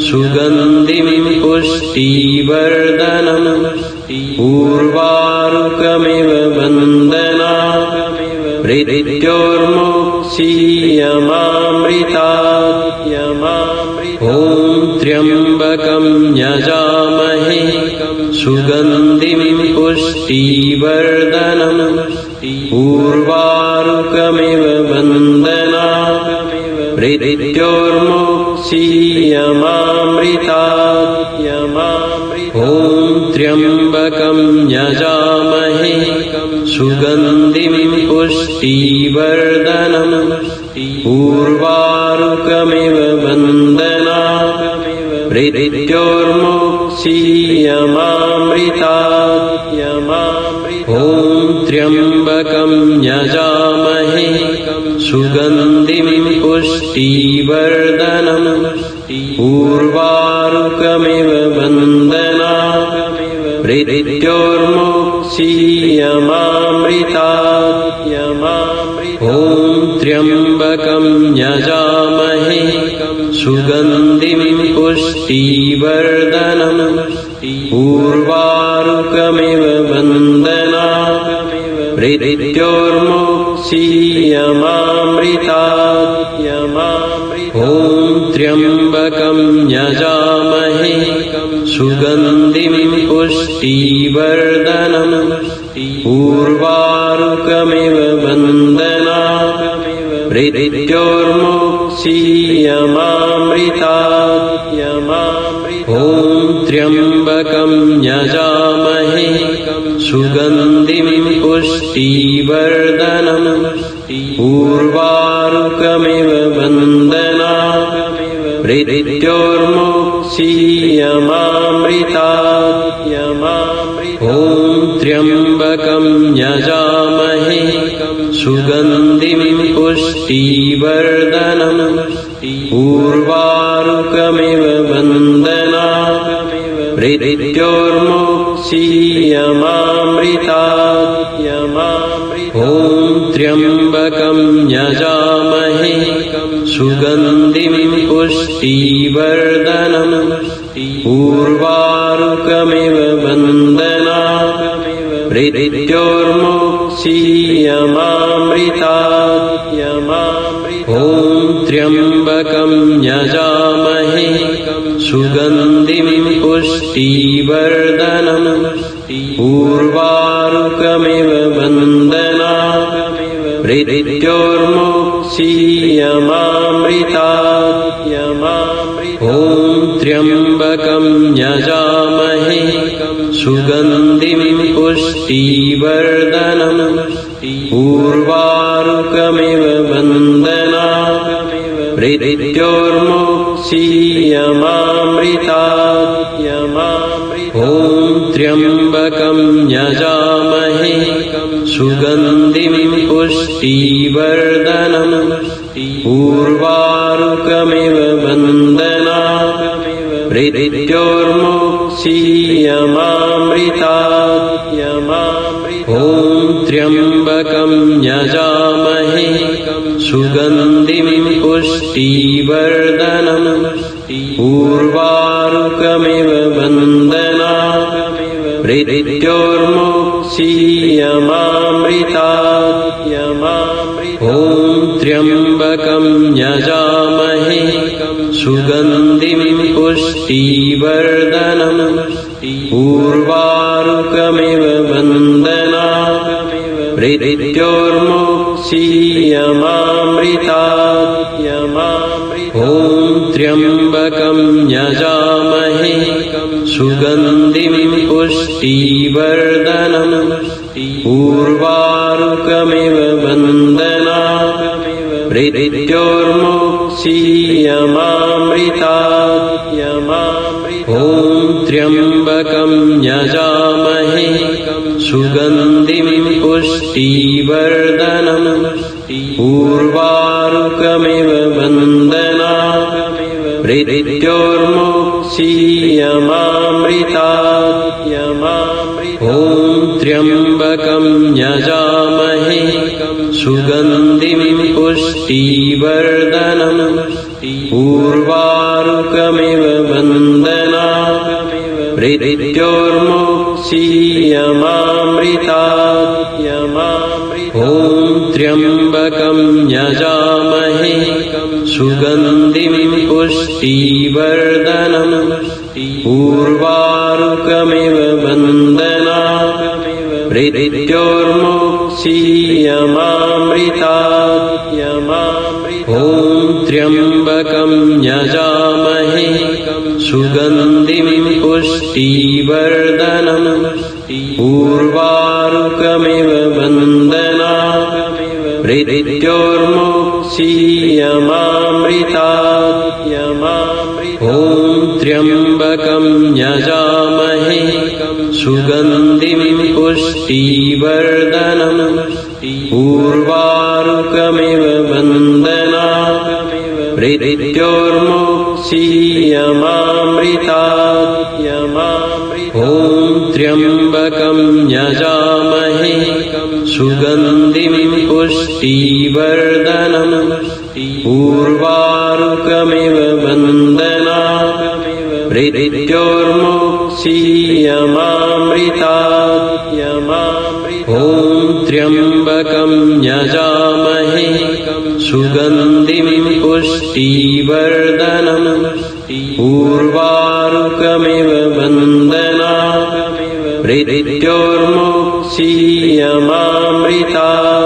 सुगन्धिं पुष्टिवर्धनम् उर्वारुकमिव बन्धनात् मृत्योर्मुक्षीयमामृतात् ॐ त्र्यम्बकं यजामहे सुगन्धिं पुष्टिवर्धनम् उर्वारुकमिव बन्धनात् मृत्योर्मुक्षीयमामृतात् ॐ त्र्यम्बकं यजामहे सुगन्धिं पुष्टिवर्धनम् उर्वारुकमिव बन्धनात् मृत्योर्मुक्षीयमामृतात् ॐ त्र्यम्बकं यजामहे सुगन्धिं पुष्टिवर्धनम् उर्वारुकमिव बन्धनात् मृत्योर्मुक्षीयमामृतात् ॐ त्र्यम्बकं यजामहे सुगन्धिं पुष्टिवर्धनम् उर्वारुकमिव बन्धनात् मृत्योर्मुक्षीयमामृतात् ॐ त्र्यम्बकं यजामहे सुगन्धिं पुष्टिवर्धनम् उर्वारुकमिव बन्धनात् मृत्योर्मुक्षीयमामृतात् ॐ त्र्यम्बकं यजामहे सुगन्धिं पुष्टिवर्धनम् उर्वारुकमिव बन्धनात् मृत्योर्मुक्षीयमामृतात् ॐ त्र्यम्बकं यजामहे सुगन्धिं पुष्टिवर्धनम् उर्वारुकमिव बन्धनात् मृत्योर्मुक्षीयमामृतात् ॐ त्र्यम्बकं यजामहे सुगन्धिं पुष्टिवर्धनम् उर्वारुकमिव बन्धनात् मृत्योर्मुक्षीयमामृतात् ॐ त्र्यम्बकं यजामहे सुगन्धिं पुष्टिवर्धनम् उर्वारुकमिव बन्धनात् मृत्योर्मुक्षीयमामृतात् ॐ त्र्यम्बकं यजामहे सुगन्धिं पुष्टिवर्धनम् उर्वारुकमिव बन्धनात् मृत्योर्मुक्षीयमामृतात् ॐ त्र्यम्बकं यजामहे सुगन्धिं पुष्टिवर्धनम् उर्वारुकमिव बन्धनात् मृत्योर्मुक्षीयमामृतात् ॐ त्र्यम्बकं यजामहे सुगन्धिं पुष्टिवर्धनम् उर्वारुकमिव बन्धनात् मृत्योर्मुक्षीयमामृतात् ॐ त्र्यम्बकं यजामहे सुगन्धिं पुष्टिवर्धनम् उर्वारुकमिव वन्दनात् मृत्योर्मुक्षीयमामृतात् ॐ त्र्यम्बकं यजामहे सुगन्धिं पुष्टिवर्धनम् उर्वारुकमिव वन्दनात् मृत्योर्मुक्षीयमामृतात् ॐ त्र्यम्बकं यजामहे सुगन्धिं पुष्टिवर्धनम् उर्वारुकमिव वन्दनात् मृत्योर्मुक्षीयमामृतात् ॐ त्र्यम्बकं यजामहे सुगन्धिं पुष्टिवर्धनम् उर्वारुकमिव वन्दनात् मृत्योर्मुक्षीयमामृतात् ॐ त्र्यम्बकं यजामहे सुगन्धिं पुष्टिवर्धनम् उर्वारुकमिव वन्दनात् मृत्योर्मुक्षीयमामृतात् ॐ त्र्यम्बकं यजामहे सुगन्धिं पुष्टिवर्धनम् उर्वारुकमिव वन्दनात् मृत्योर्मुक्षीयमामृतात् ॐ त्र्यम्बकं यजामहे सुगन्धिं पुष्टिवर्धनम् उर्वारुकमिव वन्दनात् मृत्योर्मुक्षीयमामृतात् ॐ त्र्यम्बकं यजामहे सुगन्धिं पुष्टिवर्धनम् उर्वारुकमिव वन्दनात् मृत्योर्मुक्षीयमामृतात् ॐ त्र्यम्बकं यजामहे सुगन्धिं पुष्टिवर्धनम् उर्वारुकमिव वन्दनात् मृत्योर्मुक्षीयमामृतात् ॐ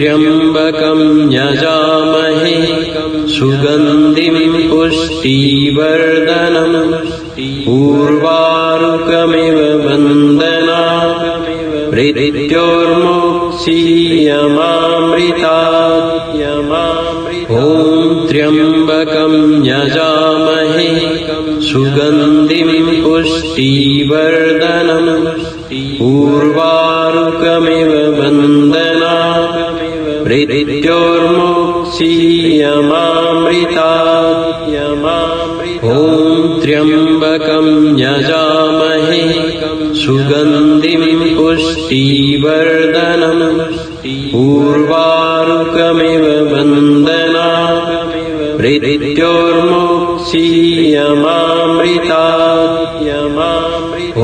त्र्यम्बकं यजामहे सुगन्धिं पुष्टिवर्धनम् उर्वारुकमिव वन्दनात् मृत्योर्मुक्षीयमामृतात् ॐ त्र्यम्बकं यजामहे सुगन्धिं पुष्टिवर्धनम् उर्वारुकमिव वन्दनात् मृत्योर्मुक्षीयमामृतात् ॐ त्र्यम्बकं यजामहे सुगन्धिं पुष्टिवर्धनम् उर्वारुकमिव वन्दनात् मृत्योर्मुक्षीयमामृतात् ॐ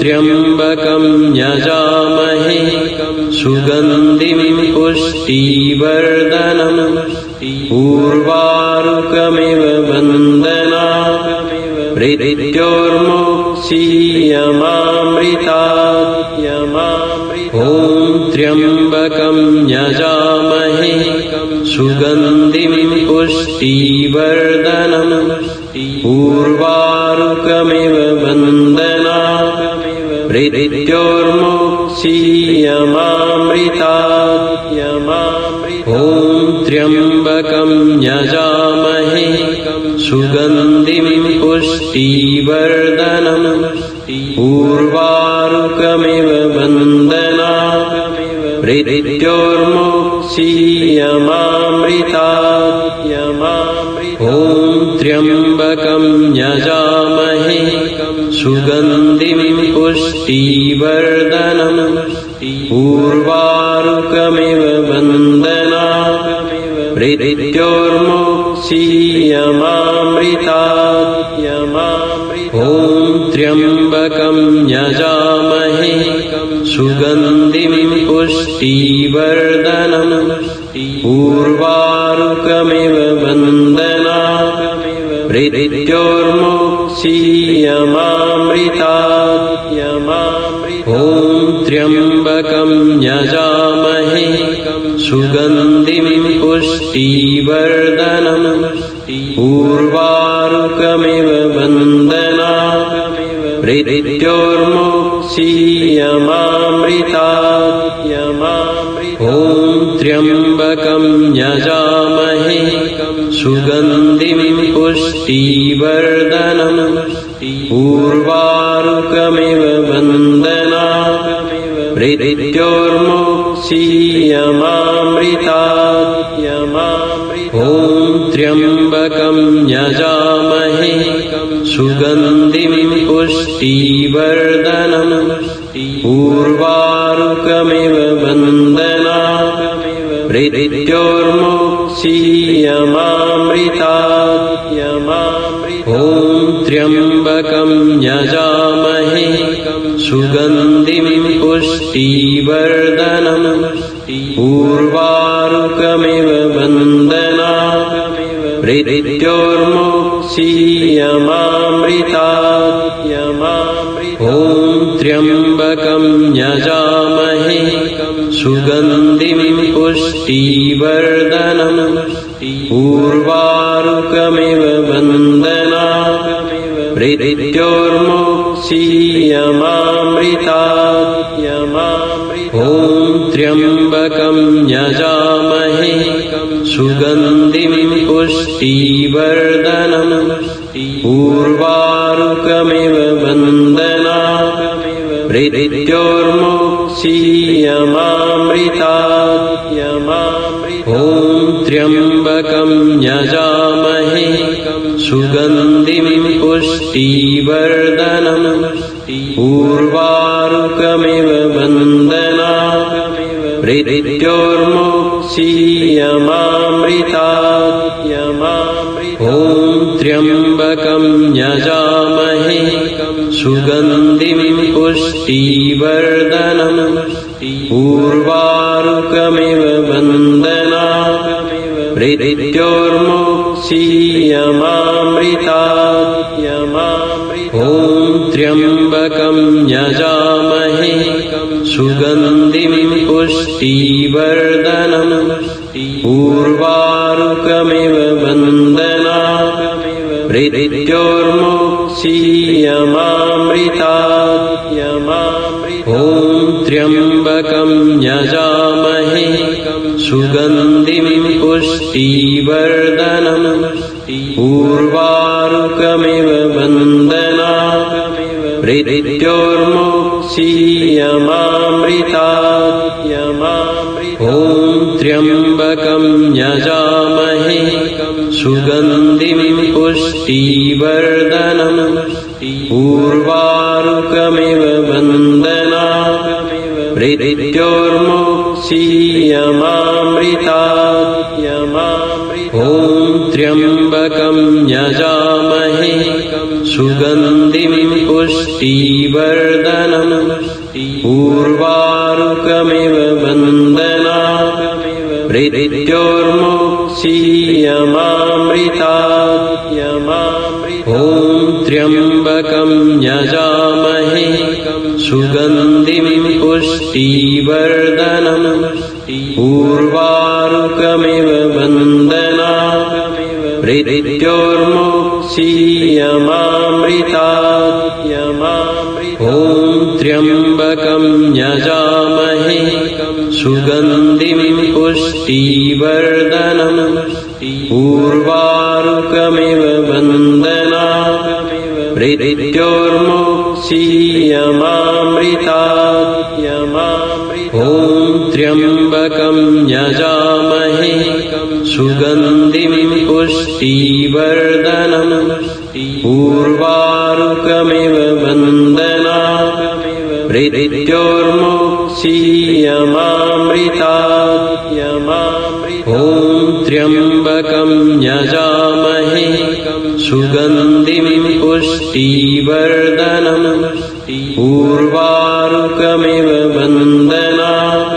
त्र्यम्बकं यजामहे सुगन्धिं पुष्टिवर्धनम् उर्वारुकमिव वन्दनात् मृत्योर्मुक्षीयमामृतात् ॐ त्र्यम्बकं यजामहे सुगन्धिं पुष्टिवर्धनम् उर्वारुकमिव वन्दनात् मृत्योर्मुक्षीयमामृतात् ॐ त्र्यम्बकं यजामहे सुगन्धिं पुष्टिवर्धनम् उर्वारुकमिव वन्दनात् मृत्योर्मुक्षीयमामृतात् ॐ त्र्यम्बकं यजामहे सुगन्धिं पुष्टिवर्धनम् उर्वारुकमिव वन्दनात् मृत्योर्मुक्षीयमामृतात् ॐ त्र्यम्बकं यजामहे सुगन्धिं पुष्टिवर्धनम् उर्वारुकमिव वन्दनात् मृत्योर्मुक्षीयमामृतात् ॐ त्र्यम्बकं यजामहे सुगन्धिं पुष्टिवर्धनम् उर्वारुकमिव बन्धनात् मृत्योर्मुक्षीयमामृतात् ॐ त्र्यम्बकं यजामहे सुगन्धिं पुष्टिवर्धनम् उर्वारुकमिव बन्धनात् मृत्योर्मुक्षीयमामृतात् ॐ त्र्यम्बकं यजामहे सुगन्धिं पुष्टिवर्धनम् उर्वारुकमिव बन्धनात् मृत्योर्मुक्षीयमामृतात् ॐ त्र्यम्बकं यजामहे सुगन्धिं पुष्टिवर्धनम् उर्वारुकमिव बन्धनात् मृत्योर्मुक्षीयमामृतात् ॐ त्र्यम्बकं यजामहे सुगन्धिं पुष्टिवर्धनम् उर्वारुकमिव बन्धनात् मृत्योर्मुक्षीयमामृतात् ॐ त्र्यम्बकं यजामहे सुगन्धिं पुष्टिवर्धनम् उर्वारुकमिव बन्धनात् मृत्योर्मुक्षीयमामृतात् ॐ त्र्यम्बकं यजामहे सुगन्धिं पुष्टिवर्धनम् उर्वारुकमिव बन्धनात् मृत्योर्मुक्षीयमामृतात् ॐ त्र्यम्बकं यजामहे सुगन्धिं पुष्टिवर्धनम् उर्वारुकमिव बन्धनात् मृत्योर्मुक्षीयमामृतात् ॐ त्र्यम्बकं यजामहे सुगन्धिं पुष्टिवर्धनम् उर्वारुकमिव बन्धनात् मृत्योर्मुक्षीयमामृतात् ॐ त्र्यम्बकं यजामहे सुगन्धिं पुष्टिवर्धनम् उर्वारुकमिव बन्धनात् मृत्योर्मुक्षीयमामृतात् ॐ त्र्यम्बकं यजामहे सुगन्धिं पुष्टिवर्धनम् उर्वारुकमिव बन्धनात् मृत्योर्मुक्षीयमामृतात् ॐ त्र्यम्बकं यजामहे सुगन्धिं पुष्टिवर्धनम् उर्वारुकमिव बन्धनात् मृत्योर्मुक्षीयमामृतात् ॐ त्र्यम्बकं यजामहे सुगन्धिं पुष्टिवर्धनम् उर्वारुकमिव बन्धनात् मृत्योर्मुक्षीयमामृतात् ॐ त्र्यम्बकं यजामहे सुगन्धिं पुष्टिवर्धनम् उर्वारुकमिव बन्धनात् मृत्योर्मुक्षीयमामृतात् ॐ त्र्यम्बकं यजामहे सुगन्धिं पुष्टिवर्धनम् उर्वारुकमिव बन्धनात् मृत्योर्मुक्षीयमामृतात् ॐ त्र्यम्बकं यजामहे सुगन्धिं पुष्टिवर्धनम् उर्वारुकमिव बन्धनात्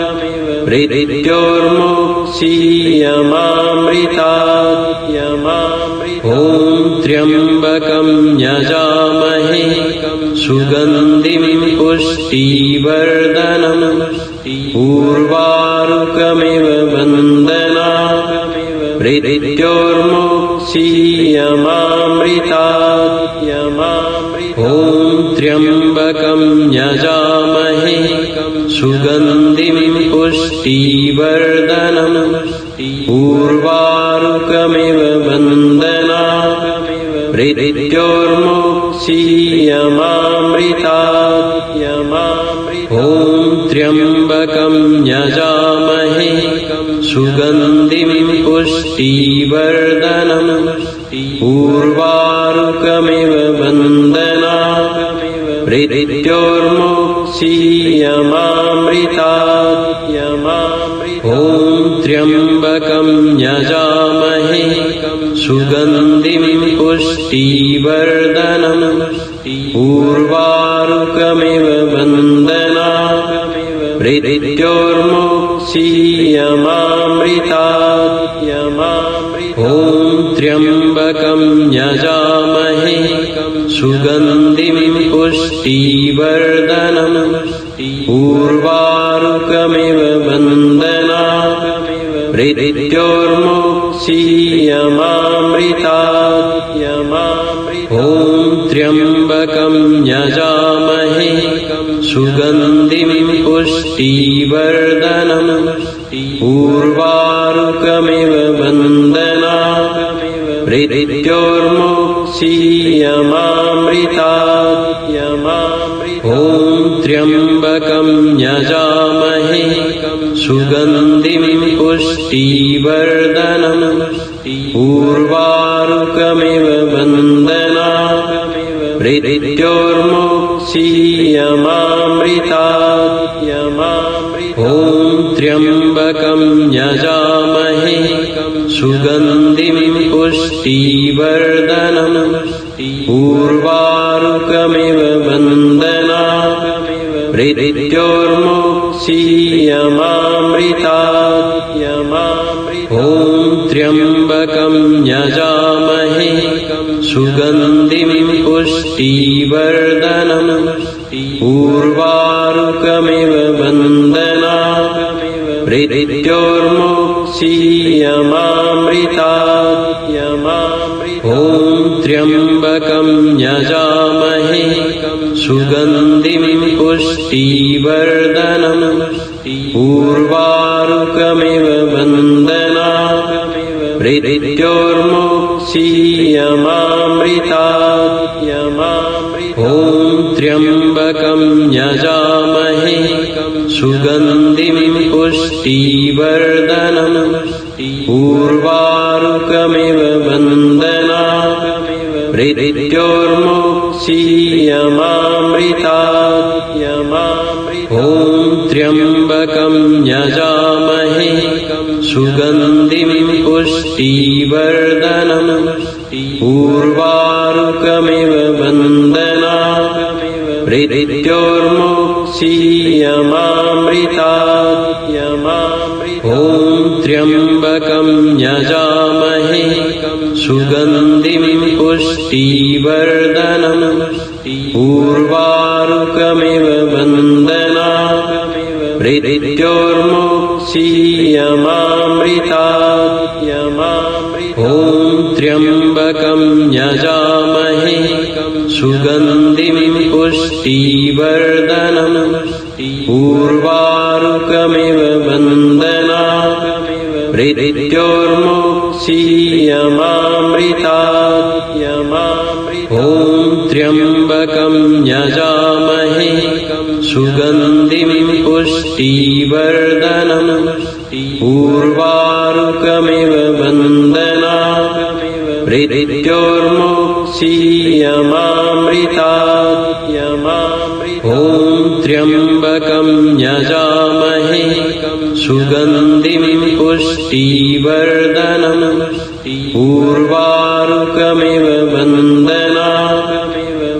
मृत्योर्मुक्षीयमामृतात् ॐ त्र्यम्बकं यजामहे सुगन्धिं पुष्टिवर्धनम् उर्वारुकमिव बन्धनात् मृत्योर्मुक्षीयमामृतात् ॐ त्र्यम्बकं यजामहे सुगन्धिं पुष्टिवर्धनम् उर्वारुकमिव बन्धनात् मृत्योर्मुक्षीयमामृतात् ॐ त्र्यम्बकं यजामहे सुगन्धिं पुष्टिवर्धनम् उर्वारुकमिव बन्धनात् मृत्योर्मुक्षीयमामृतात् ॐ त्र्यम्बकं यजामहे सुगन्धिं पुष्टिवर्धनम् उर्वारुकमिव बन्धनात् मृत्योर्मुक्षीयमामृतात् ॐ त्र्यम्बकं यजामहे सुगन्धिं पुष्टिवर्धनम् उर्वारुकमिव बन्धनात् मृत्योर्मुक्षीयमामृतात् ॐ त्र्यम्बकं यजामहे सुगन्धिं पुष्टिवर्धनम् उर्वारुकमिव बन्धनात् मृत्योर्मुक्षीयमामृतात् ॐ त्र्यम्बकं यजामहे सुगन्धिं पुष्टिवर्धनम् उर्वारुकमिव बन्धनात् मृत्योर्मुक्षीयमामृतात् ॐ त्र्यम्बकं यजामहे सुगन्धिं पुष्टिवर्धनम् उर्वारुकमिव बन्धनात् मृत्योर्मुक्षीयमामृतात् ॐ त्र्यम्बकं यजामहे सुगन्धिं पुष्टिवर्धनम् उर्वारुकमिव बन्धनात् मृत्योर्मुक्षीयमामृतात् ॐ त्र्यम्बकं यजामहे सुगन्धिं पुष्टिवर्धनम् उर्वारुकमिव बन्धनात् मृत्योर्मुक्षीयमामृतात् ॐ त्र्यम्बकं यजामहे सुगन्धिं पुष्टिवर्धनम् उर्वारुकमिव बन्धनात् मृत्योर्मुक्षीयमामृतात् ॐ त्र्यम्बकं यजामहे सुगन्धिं पुष्टिवर्धनम् उर्वारुकमिव बन्धनात् मृत्योर्मुक्षीयमामृतात् ॐ त्र्यम्बकं यजामहे सुगन्धिं पुष्टिवर्धनम् उर्वारुकमिव बन्धनात् मृत्योर्मुक्षीयमामृतात् ॐ त्र्यम्बकं यजामहे सुगन्धिं पुष्टिवर्धनम् उर्वारुकमिव बन्धनात् मृत्योर्मुक्षीयमामृतात् ॐ त्र्यम्बकं यजामहे सुगन्धिं पुष्टिवर्धनम् उर्वारुकमिव बन्धनात् मृत्योर्मुक्षीयमामृतात् ॐ त्र्यम्बकं यजामहे सुगन्धिं पुष्टिवर्धनम् उर्वारुकमिव बन्धनात्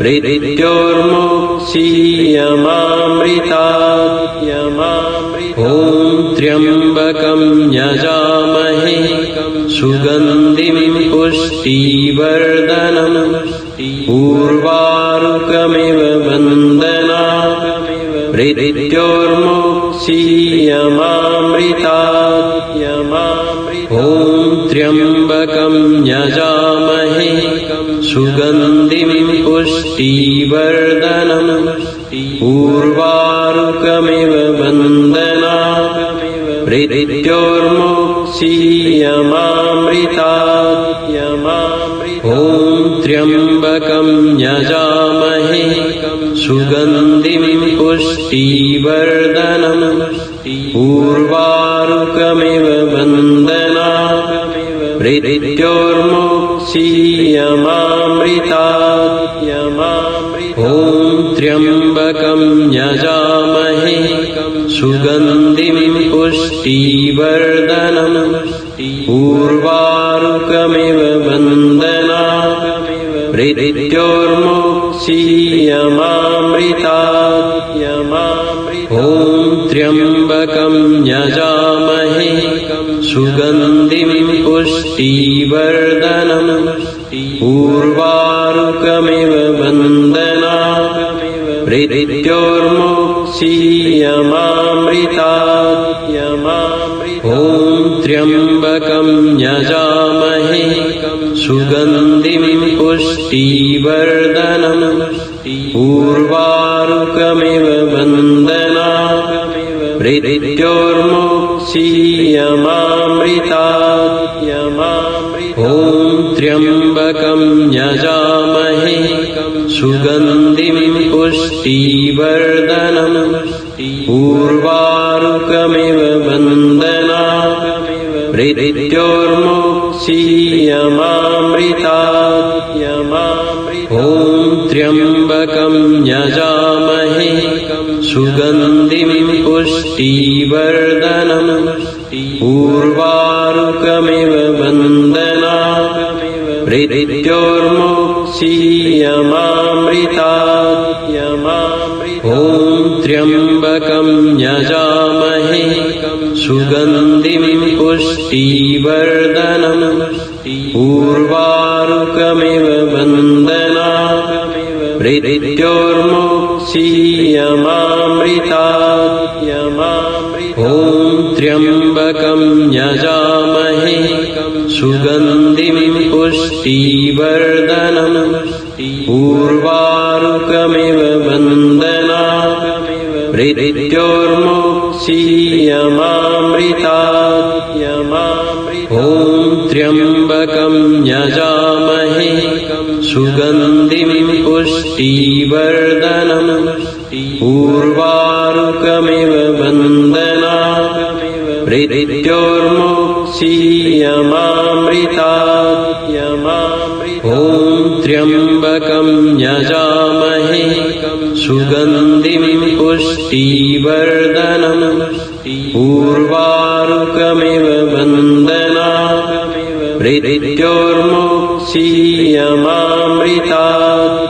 मृत्योर्मुक्षीयमामृतात् ॐ त्र्यम्बकं यजामहे सुगन्धिं पुष्टिवर्धनम् पुष्टिवर्धनम् उर्वारुकमिव वन्दनात् मृत्योर्मुक्षीयमामृतात् ॐ त्र्यम्बकं यजामहे सुगन्धिं पुष्टिवर्धनम् उर्वारुकमिव वन्दनात् मृत्योर्मुक्षीयमामृतात् ॐ त्र्यम्बकं यजामहे सुगन्धिं पुष्टिवर्धनम् उर्वारुकमिव वन्दनात् मृत्योर्मुक्षीयमामृतात् ॐ त्र्यम्बकं यजामहे सुगन्धिं पुष्टिवर्धनम् उर्वारुकमिव वन्दनात् मृत्योर्मुक्षीयमामृतात् ॐ त्र्यम्बकं यजामहे सुगन्धिं पुष्टिवर्धनम् उर्वारुकमिव वन्दनात् मृत्योर्मुक्षीयमामृतात् ॐ त्र्यम्बकं यजामहे सुगन्धिं पुष्टिवर्धनम् उर्वारुकमिव वन्दनात् मृत्योर्मुक्षीयमामृतात् ॐ त्र्यम्बकं यजामहे सुगन्धिं पुष्टिवर्धनम् उर्वारुकमिव वन्दनात् मृत्योर्मुक्षीयमामृतात् ॐ त्र्यम्बकं यजामहे सुगन्धिं पुष्टिवर्धनम् उर्वारुकमिव वन्दनात् मृत्योर्मुक्षीयमामृतात् ॐ त्र्यम्बकं यजामहे सुगन्धिं पुष्टिवर्धनम् उर्वारुकमिव वन्दनात् मृत्योर्मुक्षीयमामृतात् ॐ त्र्यम्बकं यजामहे सुगन्धिं पुष्टिवर्धनम् उर्वारुकमिव वन्दनात् मृत्योर्मुक्षीयमामृतात् ॐ त्र्यम्बकं यजामहे सुगन्धिं पुष्टिवर्धनम् उर्वारुकमिव वन्दनात् मृत्योर्मुक्षीयमामृतात् ॐ त्र्यम्बकं यजामहे सुगन्धिं पुष्टिवर्धनम् उर्वारुकमिव वन्दनात् मृत्योर्मुक्षीयमामृतात्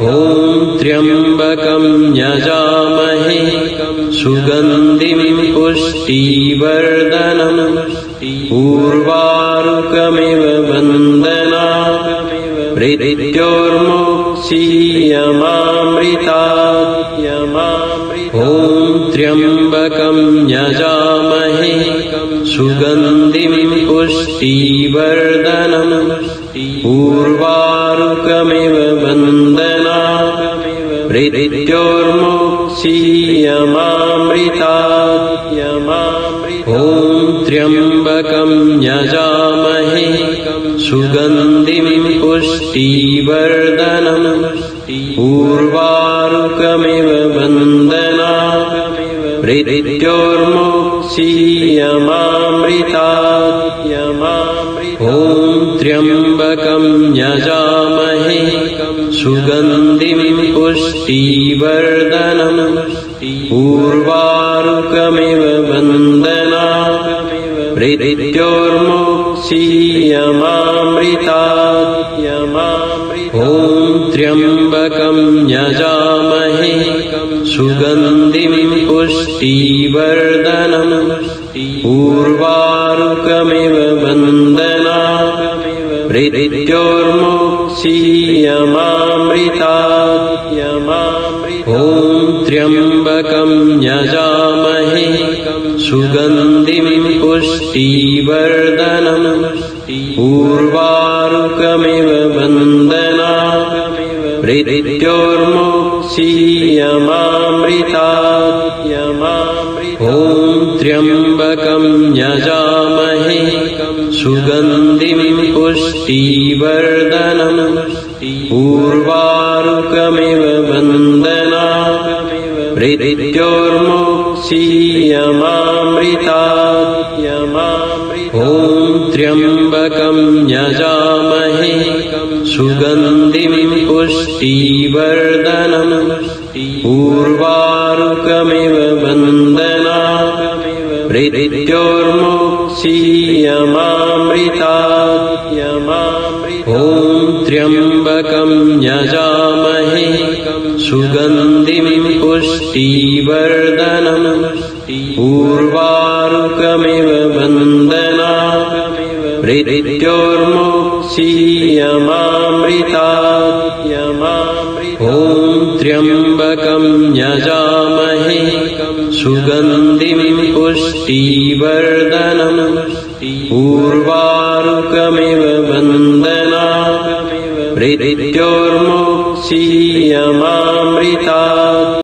ॐ त्र्यम्बकं यजामहे सुगन्धिं पुष्टिवर्धनम् उर्वारुकमिव वन्दनात् मृत्योर्मुक्षीयमामृतात् ॐ त्र्यम्बकं यजामहे सुगन्धिं पुष्टिवर्धनम् उर्वारुकमिव वन्दनात् मृत्योर्मुक्षीयमामृतात् ॐ त्र्यम्बकं यजामहे सुगन्धिं पुष्टिवर्धनम् उर्वारुकमिव वन्दनात् मृत्योर्मुक्षीयमामृतात् ॐ त्र्यम्बकं यजामहे सुगन्धिं पुष्टिवर्धनम् उर्वारुकमिव वन्दनात् मृत्योर्मुक्षीयमामृतात् ॐ त्र्यम्बकं यजामहे सुगन्धिं पुष्टिवर्धनम् उर्वारुकमिव वन्दनात् मृत्योर्मुक्षीयमामृतात् ॐ त्र्यम्बकं यजामहे सुगन्धिं पुष्टिवर्धनम् उर्वारुकमिव बन्धनात् मृत्योर्मुक्षीयमामृतात् ॐ त्र्यम्बकं यजामहे सुगन्धिं पुष्टिवर्धनम् उर्वारुकमिव बन्धनात् मृत्योर्मुक्षीयमामृतात् ॐ त्र्यम्बकं यजामहे सुगन्धिं पुष्टिवर्धनम् उर्वारुकमिव बन्धनात् मृत्योर्मुक्षीयमामृतात् ॐ त्र्यम्बकं यजामहे सुगन्धिं पुष्टिवर्धनम् उर्वारुकमिव बन्धनात् मृत्योर्मुक्षीयमामृतात् ॐ त्र्यम्बकं यजामहे सुगन्धिं पुष्टिवर्धनम् उर्वारुकमिव बन्धनात्